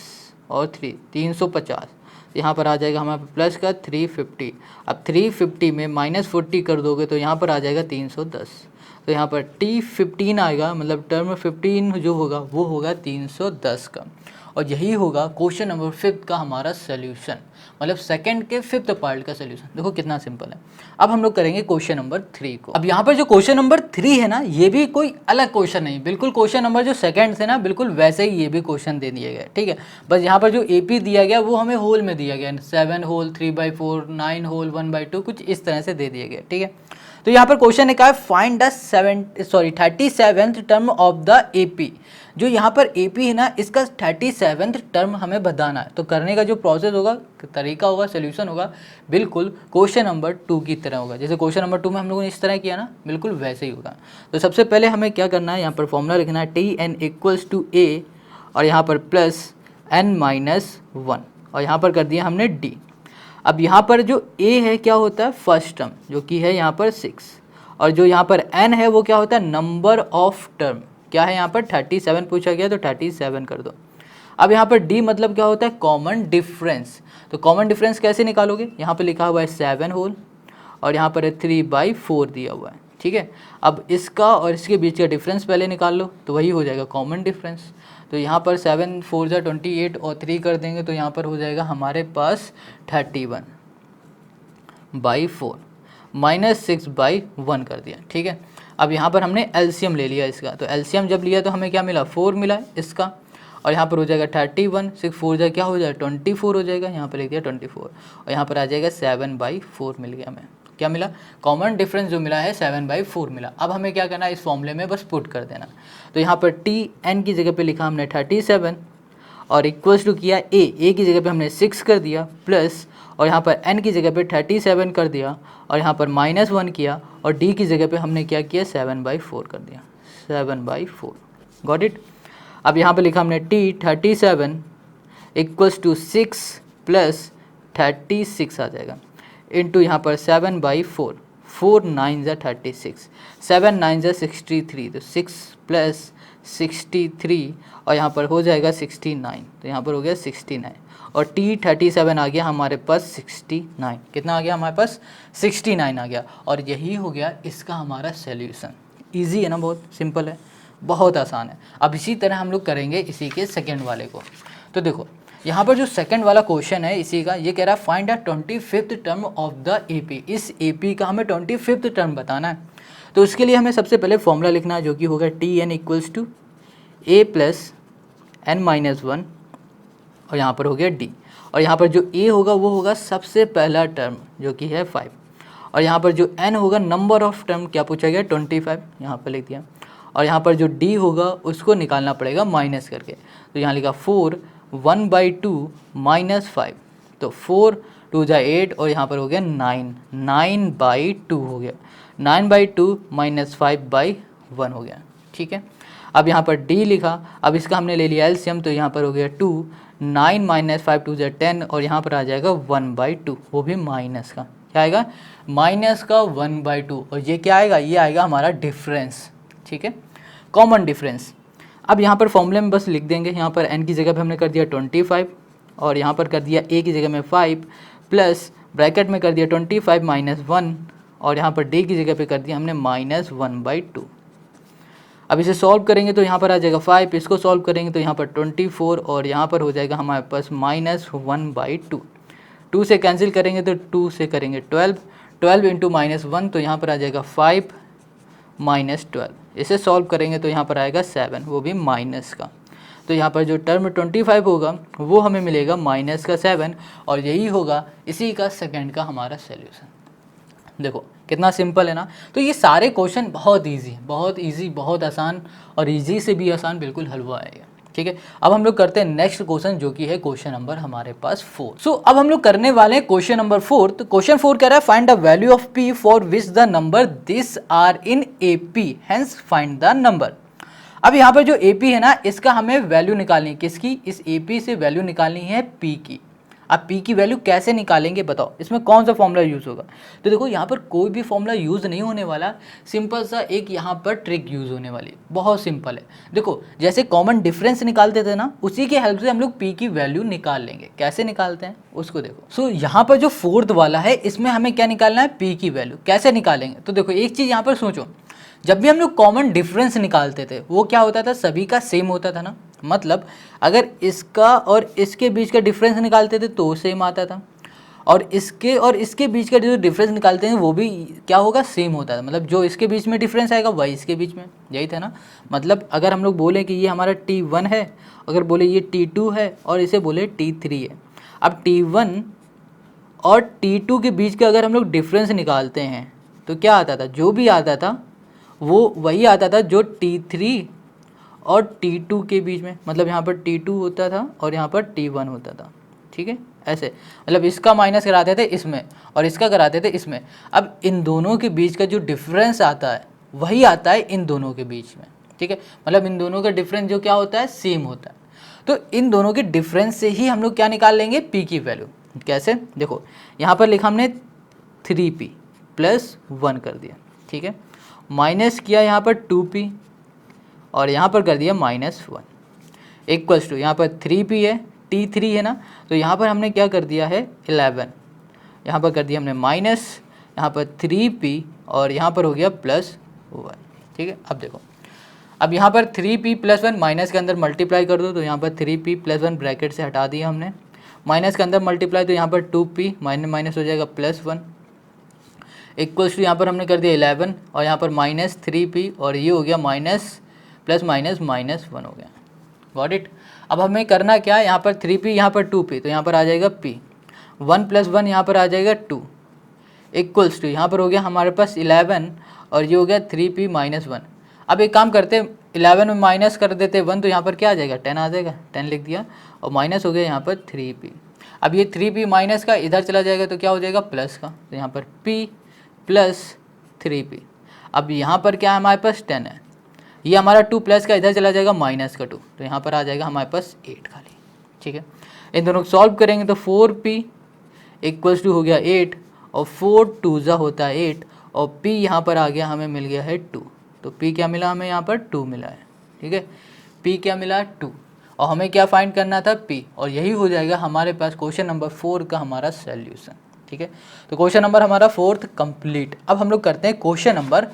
और 3 350, यहाँ पर आ जाएगा हमारे प्लस का 350। अब 350 में -40 कर दोगे तो यहाँ पर आ जाएगा 310, तो यहाँ पर T15 आएगा, मतलब टर्म 15 जो होगा वो होगा 310 का। और यही होगा क्वेश्चन नंबर 5 का हमारा सोल्यूशन, मतलब सेकंड के 5th पार्ट का सोल्यूशन। देखो कितना सिंपल है। अब हम लोग करेंगे क्वेश्चन नंबर 3 को। अब यहाँ पर जो क्वेश्चन नंबर 3 है ना, ये भी कोई अलग क्वेश्चन नहीं, बिल्कुल क्वेश्चन नंबर जो सेकंड से ना बिल्कुल वैसे ही ये भी क्वेश्चन दे दिए गए, ठीक है। बस यहाँ पर जो एपी दिया गया वो हमें होल में दिया गया, 7 होल 3/4, 9 होल 1/2, कुछ इस तरह से दे दिए गए, ठीक है। तो यहाँ पर क्वेश्चन ने कहा find the 37th term of the AP. जो यहाँ पर एपी है ना, इसका 37th टर्म हमें बताना है। तो करने का जो प्रोसेस होगा, तरीका होगा, सोल्यूशन होगा, बिल्कुल क्वेश्चन नंबर 2 की तरह होगा। जैसे क्वेश्चन नंबर 2 में हम लोगों ने इस तरह किया ना, बिल्कुल वैसे ही होगा। तो सबसे पहले हमें क्या करना है, यहाँ पर फॉर्मूला लिखना है Tn = a और यहाँ पर प्लस n-1 और यहाँ पर कर दिया हमने d। अब यहाँ पर जो a है क्या होता है, फर्स्ट टर्म, जो कि है यहाँ पर 6, और जो यहाँ पर n है वो क्या होता है, नंबर ऑफ टर्म। क्या है यहाँ पर 37 पूछा गया, तो 37 कर दो। अब यहाँ पर d मतलब क्या होता है, कॉमन डिफरेंस। तो कॉमन डिफरेंस कैसे निकालोगे, यहाँ पर लिखा हुआ है 7 होल और यहाँ पर है 3/4 दिया हुआ है, ठीक है। अब इसका और इसके बीच का डिफरेंस पहले निकाल लो, तो वही हो जाएगा कॉमन डिफरेंस। तो यहाँ पर 7 4 जा 28 और 3 कर देंगे तो यहाँ पर हो जाएगा हमारे पास 31/4 माइनस 6/1 कर दिया, ठीक है। अब यहाँ पर हमने एलसीएम ले लिया इसका, तो एलसीएम जब लिया तो हमें क्या मिला, 4 मिला इसका, और यहाँ पर हो जाएगा 31, 6 4 जा क्या हो जाएगा 24 हो जाएगा, यहाँ पर लिख दिया 24 और यहाँ पर आ जाएगा 7/4 मिल गया हमें। क्या मिला, कॉमन डिफरेंस जो मिला है 7/4 मिला। अब हमें क्या करना है, इस फॉर्मूले में बस पुट कर देना। तो यहाँ पर टी एन की जगह पे लिखा हमने 37 और इक्वल्स टू किया ए की जगह पे हमने 6 कर दिया प्लस, और यहाँ पर n की जगह पे 37 कर दिया और यहाँ पर -1 किया, और d की जगह पे हमने क्या किया 7/4 कर दिया, 7/4। Got it. अब यहाँ पर लिखा हमने t 37 इक्वल्स टू 6 प्लस 36 आ जाएगा इंटू यहाँ पर 7/4, 4 9 जा 36, 7 9 जा 63, तो 6 प्लस 63 और यहाँ पर हो जाएगा 69, तो यहाँ पर हो गया 69 और t 37 आ गया हमारे पास 69। कितना आ गया हमारे पास, 69 आ गया, और यही हो गया इसका हमारा सोल्यूशन। ईजी है ना, बहुत सिंपल है, बहुत आसान है। अब इसी तरह हम लोग करेंगे इसी के सेकेंड वाले को। तो देखो यहाँ पर जो सेकंड वाला क्वेश्चन है इसी का, ये कह रहा है find the 25th term of the AP. इस एपी का हमें 25th टर्म बताना है। तो उसके लिए हमें सबसे पहले फॉर्मूला लिखना है, जो कि होगा Tn = a + n-1 और यहाँ पर हो गया d, और यहाँ पर जो a होगा वो होगा सबसे पहला टर्म जो कि है 5, और यहाँ पर जो n होगा नंबर ऑफ टर्म, क्या पूछा गया 25, यहाँ पर लिख दिया, और यहाँ पर जो d होगा उसको निकालना पड़ेगा माइनस करके। तो यहाँ लिखा 4 1/2 -5, तो 4 2 जा 8 और यहाँ पर हो गया 9, 9/2 हो गया, 9/2 -5/1 हो गया, ठीक है। अब यहाँ पर d लिखा, अब इसका हमने ले लिया एलसीएम, तो यहाँ पर हो गया 2, 9 - 5 2 जा 10 और यहाँ पर आ जाएगा 1/2, वो भी माइनस का, क्या आएगा माइनस का 1/2, और ये क्या आएगा, ये आएगा हमारा डिफरेंस, ठीक है, कॉमन डिफरेंस। अब यहाँ पर फॉर्मूले में बस लिख देंगे, यहाँ पर n की जगह पे हमने कर दिया 25 और यहाँ पर कर दिया a की जगह में 5 प्लस ब्रैकेट में कर दिया 25 -1 और यहाँ पर d की जगह पे कर दिया हमने -1/2। अब इसे सॉल्व करेंगे तो यहाँ पर आ जाएगा 5, इसको सॉल्व करेंगे तो यहाँ पर 24 और यहाँ पर हो जाएगा हमारे पास -1/2। 2 से कैंसिल करेंगे तो 2 से करेंगे 12, 12 इंटू -1 तो यहाँ पर आ जाएगा 5 -12। इसे सॉल्व करेंगे तो यहाँ पर आएगा 7, वो भी माइनस का। तो यहाँ पर जो टर्म 25 होगा वो हमें मिलेगा माइनस का 7, और यही होगा इसी का सेकंड का हमारा सोल्यूशन। देखो कितना सिंपल है ना। तो ये सारे क्वेश्चन बहुत इजी है, बहुत इजी, बहुत आसान, और इजी से भी आसान बिल्कुल हलवा आएगा, ठीक है। अब हम लोग करते हैं नेक्स्ट क्वेश्चन, जो कि है क्वेश्चन नंबर हमारे पास 4। सो अब हम लोग करने वाले हैं क्वेश्चन नंबर 4। तो क्वेश्चन 4 कह रहा है find the value of p for which the number this are in AP, hence find the number. अब यहाँ पर जो AP है ना, इसका हमें वैल्यू निकालनी है, किसकी, इस AP से वैल्यू निकालनी है p की। अब p की वैल्यू कैसे निकालेंगे बताओ, इसमें कौन सा फॉर्मूला यूज़ होगा। तो देखो यहाँ पर कोई भी फॉर्मूला यूज़ नहीं होने वाला, सिंपल सा एक यहाँ पर ट्रिक यूज़ होने वाली, बहुत सिंपल है। देखो जैसे कॉमन डिफरेंस निकालते थे ना, उसी के हेल्प से हम लोग p की वैल्यू निकाल लेंगे। कैसे निकालते हैं उसको देखो। सो यहाँ पर जो 4th वाला है इसमें हमें क्या निकालना है, p की वैल्यू कैसे निकालेंगे। तो देखो एक चीज़ यहाँ पर सोचो, जब भी हम लोग कॉमन डिफरेंस निकालते थे वो क्या होता था, सभी का सेम होता था ना, मतलब अगर इसका और इसके बीच का डिफरेंस निकालते थे तो सेम आता था, और इसके बीच का जो डिफरेंस निकालते हैं वो भी क्या होगा, सेम होता था। मतलब जो इसके बीच में डिफरेंस आएगा वही इसके बीच में, यही था ना। मतलब अगर हम लोग बोले कि ये हमारा T1 है, अगर बोले ये T2 है और इसे बोले T3 है, अब T1 और T2 के बीच का अगर हम लोग डिफरेंस निकालते हैं तो क्या आता था, जो भी आता था वो वही आता था जो T3 और T2 के बीच में। मतलब यहाँ पर T2 होता था और यहाँ पर T1 होता था, ठीक है। ऐसे मतलब इसका माइनस कराते थे इसमें और इसका कराते थे इसमें। अब इन दोनों के बीच का जो डिफरेंस आता है वही आता है इन दोनों के बीच में, ठीक है। मतलब इन दोनों का डिफरेंस जो क्या होता है, सेम होता है। तो इन दोनों के डिफरेंस से ही हम लोग क्या निकाल लेंगे, पी की वैल्यू। कैसे, देखो यहाँ पर लिखा हमने 3p प्लस 1 कर दिया, ठीक है। माइनस किया यहाँ पर 2p और यहाँ पर कर दिया -1 इक्वल्स टू, यहाँ पर 3p है, T3 है ना, तो यहाँ पर हमने क्या कर दिया है 11, यहाँ पर कर दिया हमने माइनस, यहाँ पर 3p और यहाँ पर हो गया +1, ठीक है। अब देखो, अब यहाँ पर 3p + 1 माइनस के अंदर मल्टीप्लाई कर दो तो यहाँ पर 3p + 1 ब्रैकेट से हटा दिया हमने, माइनस के अंदर मल्टीप्लाई तो यहाँ पर 2p माइनस हो जाएगा +1 इक्वल्स टू, यहाँ पर हमने कर दिया 11 और यहाँ पर -3p और ये हो गया माइनस प्लस माइनस -1 हो गया। Got it. अब हमें करना क्या है, यहाँ पर 3p यहाँ पर 2p तो यहाँ पर आ जाएगा p, 1 + 1 यहाँ पर आ जाएगा 2 इक्वल्स टू, यहाँ पर हो गया हमारे पास 11 और ये हो गया 3p - 1। अब एक काम करते, 11 में माइनस कर देते 1 तो यहाँ पर क्या आ जाएगा, 10 आ जाएगा, 10 लिख दिया और माइनस हो गया यहाँ पर 3p। अब ये 3p माइनस का इधर चला जाएगा तो क्या हो जाएगा, प्लस का, तो यहाँ पर p + 3p। अब यहाँ पर क्या है, हमारे पास 10 है, ये हमारा 2 प्लस का इधर चला जाएगा माइनस का 2 तो यहाँ पर आ जाएगा हमारे पास 8 खाली, ठीक है। इन दोनों को सॉल्व करेंगे तो 4p इक्वल्स टू हो गया 8 और 4 2 होता है 8 और p यहाँ पर आ गया, हमें मिल गया है 2। तो p क्या मिला हमें, यहाँ पर 2 मिला है, ठीक है। p क्या मिला, 2, और हमें क्या फाइंड करना था, p, और यही हो जाएगा हमारे पास क्वेश्चन नंबर 4 का हमारा सोल्यूशन, ठीक है। तो क्वेश्चन नंबर हमारा 4th कंप्लीट। अब हम लोग करते हैं क्वेश्चन नंबर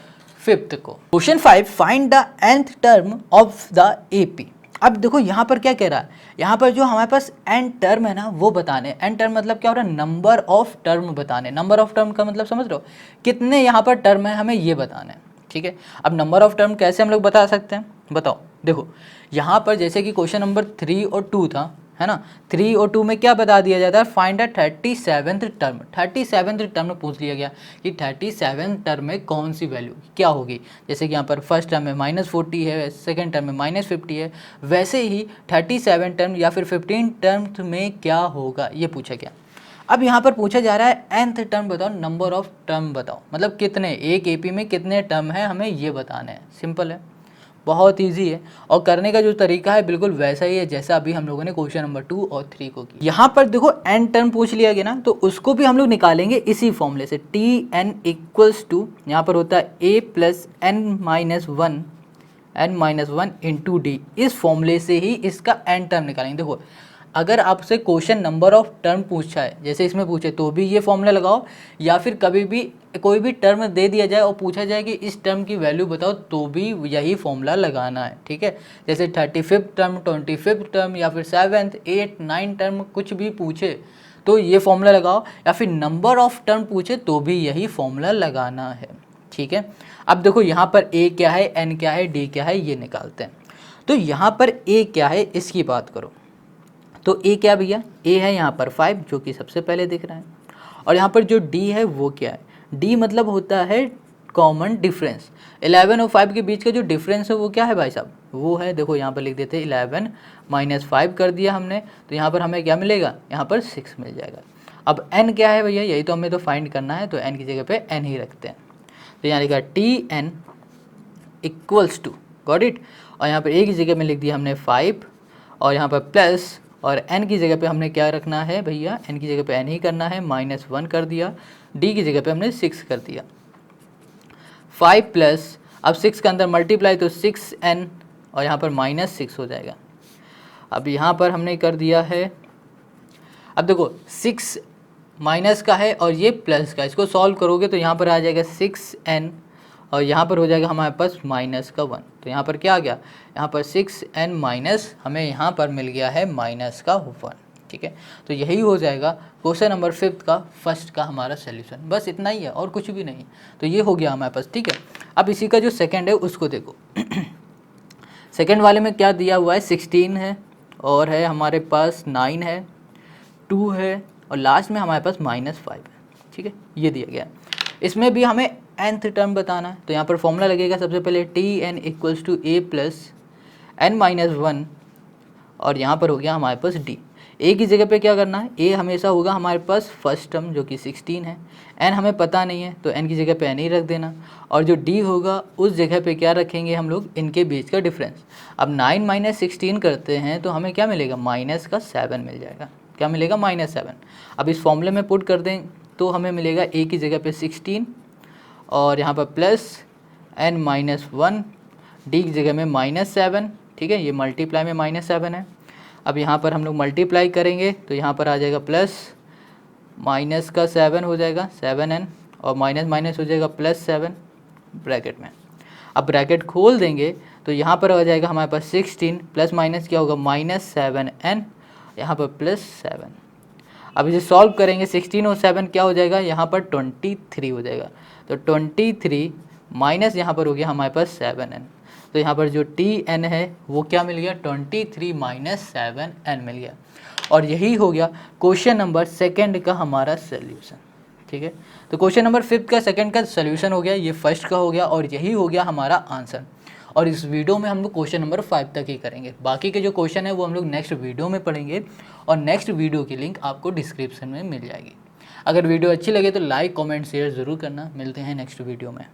5th को। Question 5, find the nth term of the AP। अब देखो यहाँ पर क्या कह रहा है, यहाँ पर जो हमारे पास n टर्म है ना वो बताने। n टर्म मतलब क्या हो रहा है, नंबर ऑफ टर्म बताने। नंबर ऑफ टर्म का मतलब समझ रहे हो, कितने यहाँ पर टर्म है हमें ये बताने, ठीक है। अब नंबर ऑफ टर्म कैसे हम लोग बता सकते हैं, बताओ। देखो यहाँ पर जैसे कि क्वेश्चन नंबर 3 और 2 था, है ना, 3 और 2 में क्या बता दिया जाता है, find the 37th term. 37th term में पूछ लिया गया कि 37 टर्म में कौन सी वैल्यू क्या होगी। जैसे कि यहाँ पर फर्स्ट टर्म में -40 है, सेकंड टर्म में -50 है, वैसे ही 37 टर्म या फिर 15 टर्म में क्या होगा ये पूछा गया। अब यहाँ पर पूछा जा रहा है nth टर्म बताओ, नंबर ऑफ टर्म बताओ, मतलब कितने, एक AP में कितने टर्म है हमें ये बताने हैं। सिंपल है, बहुत इजी है, और करने का जो तरीका है बिल्कुल वैसा ही है जैसा अभी हम लोगों ने क्वेश्चन नंबर 2 और 3 को किया। यहाँ पर देखो n टर्म पूछ लिया गया ना, तो उसको भी हम लोग निकालेंगे इसी फॉर्मूले से, Tn इक्वल्स टू, यहाँ पर होता है a + n-1 इंटू d। इस फॉर्मूले से ही इसका n टर्म निकालेंगे। देखो अगर आपसे क्वेश्चन नंबर ऑफ टर्म पूछा है, जैसे इसमें पूछे, तो भी ये फॉर्मूला लगाओ, या फिर कभी भी कोई भी टर्म दे दिया जाए और पूछा जाए कि इस टर्म की वैल्यू बताओ, तो भी यही फॉर्मूला लगाना है, ठीक है। जैसे 35th टर्म, 25th टर्म, या फिर 7th 8th 9th टर्म कुछ भी पूछे तो ये फॉर्मूला लगाओ, या फिर नंबर ऑफ टर्म पूछे तो भी यही फॉर्मूला लगाना है, ठीक है। अब देखो यहाँ पर a क्या है, n क्या है, d क्या है, ये निकालते हैं। तो यहाँ पर a क्या है इसकी बात करो, तो a क्या भैया, a है यहाँ पर 5 जो कि सबसे पहले दिख रहा है, और यहाँ पर जो d है वो क्या है, d मतलब होता है कॉमन डिफरेंस। 11 और 5 के बीच का जो डिफरेंस है वो क्या है भाई साहब, वो है, देखो यहाँ पर लिख देते हैं 11 - 5 कर दिया हमने, तो यहाँ पर हमें क्या मिलेगा, यहाँ पर 6 मिल जाएगा। अब n क्या है भैया, यही तो हमें तो फाइंड करना है, तो n की जगह पे n ही रखते हैं। तो यहाँ लिखा Tn equals to, got it, और यहाँ पर a की जगह में लिख दिया हमने 5 और यहाँ पर प्लस, और n की जगह पे हमने क्या रखना है भैया, n की जगह पे n ही करना है, -1 कर दिया, d की जगह पे हमने 6 कर दिया, 5 प्लस, अब 6 के अंदर मल्टीप्लाई तो 6n और यहाँ पर -6 हो जाएगा। अब यहाँ पर हमने कर दिया है, अब देखो 6 माइनस का है और ये प्लस का, इसको सॉल्व करोगे तो यहाँ पर आ जाएगा 6n और यहाँ पर हो जाएगा हमारे पास माइनस का 1। तो यहाँ पर क्या आ गया, यहाँ पर 6n माइनस हमें यहाँ पर मिल गया है माइनस का 1। ठीक है, तो यही हो जाएगा क्वेश्चन नंबर 5 का फर्स्ट का हमारा सोल्यूशन। बस इतना ही है और कुछ भी नहीं। तो ये हो गया हमारे पास। ठीक है, अब इसी का जो सेकंड है उसको देखो। सेकंड वाले में क्या दिया हुआ है, 16 है और है हमारे पास 9 है, 2 है और लास्ट में हमारे पास -5 है। ठीक है, ये दिया गया है। इसमें भी हमें nth टर्म बताना है। तो यहाँ पर फॉर्मूला लगेगा सबसे पहले tn equals to a plus n-1 और यहाँ पर हो गया हमारे पास d। a की जगह पे क्या करना है, a हमेशा होगा हमारे पास फर्स्ट टर्म जो कि 16 है, n हमें पता नहीं है तो n की जगह पे n ही रख देना और जो d होगा उस जगह पे क्या रखेंगे हम लोग, इनके बीच का डिफरेंस। अब 9 - 16 करते हैं तो हमें क्या मिलेगा, माइनस का 7 मिल जाएगा। क्या मिलेगा, -7। अब इस फॉर्मूले में पुट कर दें तो हमें मिलेगा a की जगह पे 16 और यहाँ पर प्लस n-1, d की जगह में -7। ठीक है, ये मल्टीप्लाई में -7 है। अब यहाँ पर हम लोग मल्टीप्लाई करेंगे तो यहाँ पर आ जाएगा प्लस माइनस का 7 हो जाएगा 7n और माइनस माइनस हो जाएगा +7 ब्रैकेट में। अब ब्रैकेट खोल देंगे तो यहाँ पर आ जाएगा हमारे पास 16 प्लस माइनस क्या होगा, -7n, यहाँ पर +7। अब इसे सॉल्व करेंगे, 16 और 7 क्या हो जाएगा, यहाँ पर 23 हो जाएगा। तो 23 माइनस यहाँ पर हो गया हमारे पास 7n। तो यहाँ पर जो tn है वो क्या मिल गया, 23 - 7n मिल गया। और यही हो गया क्वेश्चन नंबर सेकंड का हमारा सोल्यूशन। ठीक है, तो क्वेश्चन नंबर 5 का सेकंड का सोल्यूशन हो गया, ये फर्स्ट का हो गया और यही हो गया हमारा आंसर। और इस वीडियो में हम लोग क्वेश्चन नंबर 5 तक ही करेंगे। बाकी के जो क्वेश्चन है वो हम लोग नेक्स्ट वीडियो में पढ़ेंगे और नेक्स्ट वीडियो की लिंक आपको डिस्क्रिप्शन में मिल जाएगी। अगर वीडियो अच्छी लगे तो लाइक कमेंट शेयर ज़रूर करना। मिलते हैं नेक्स्ट वीडियो में।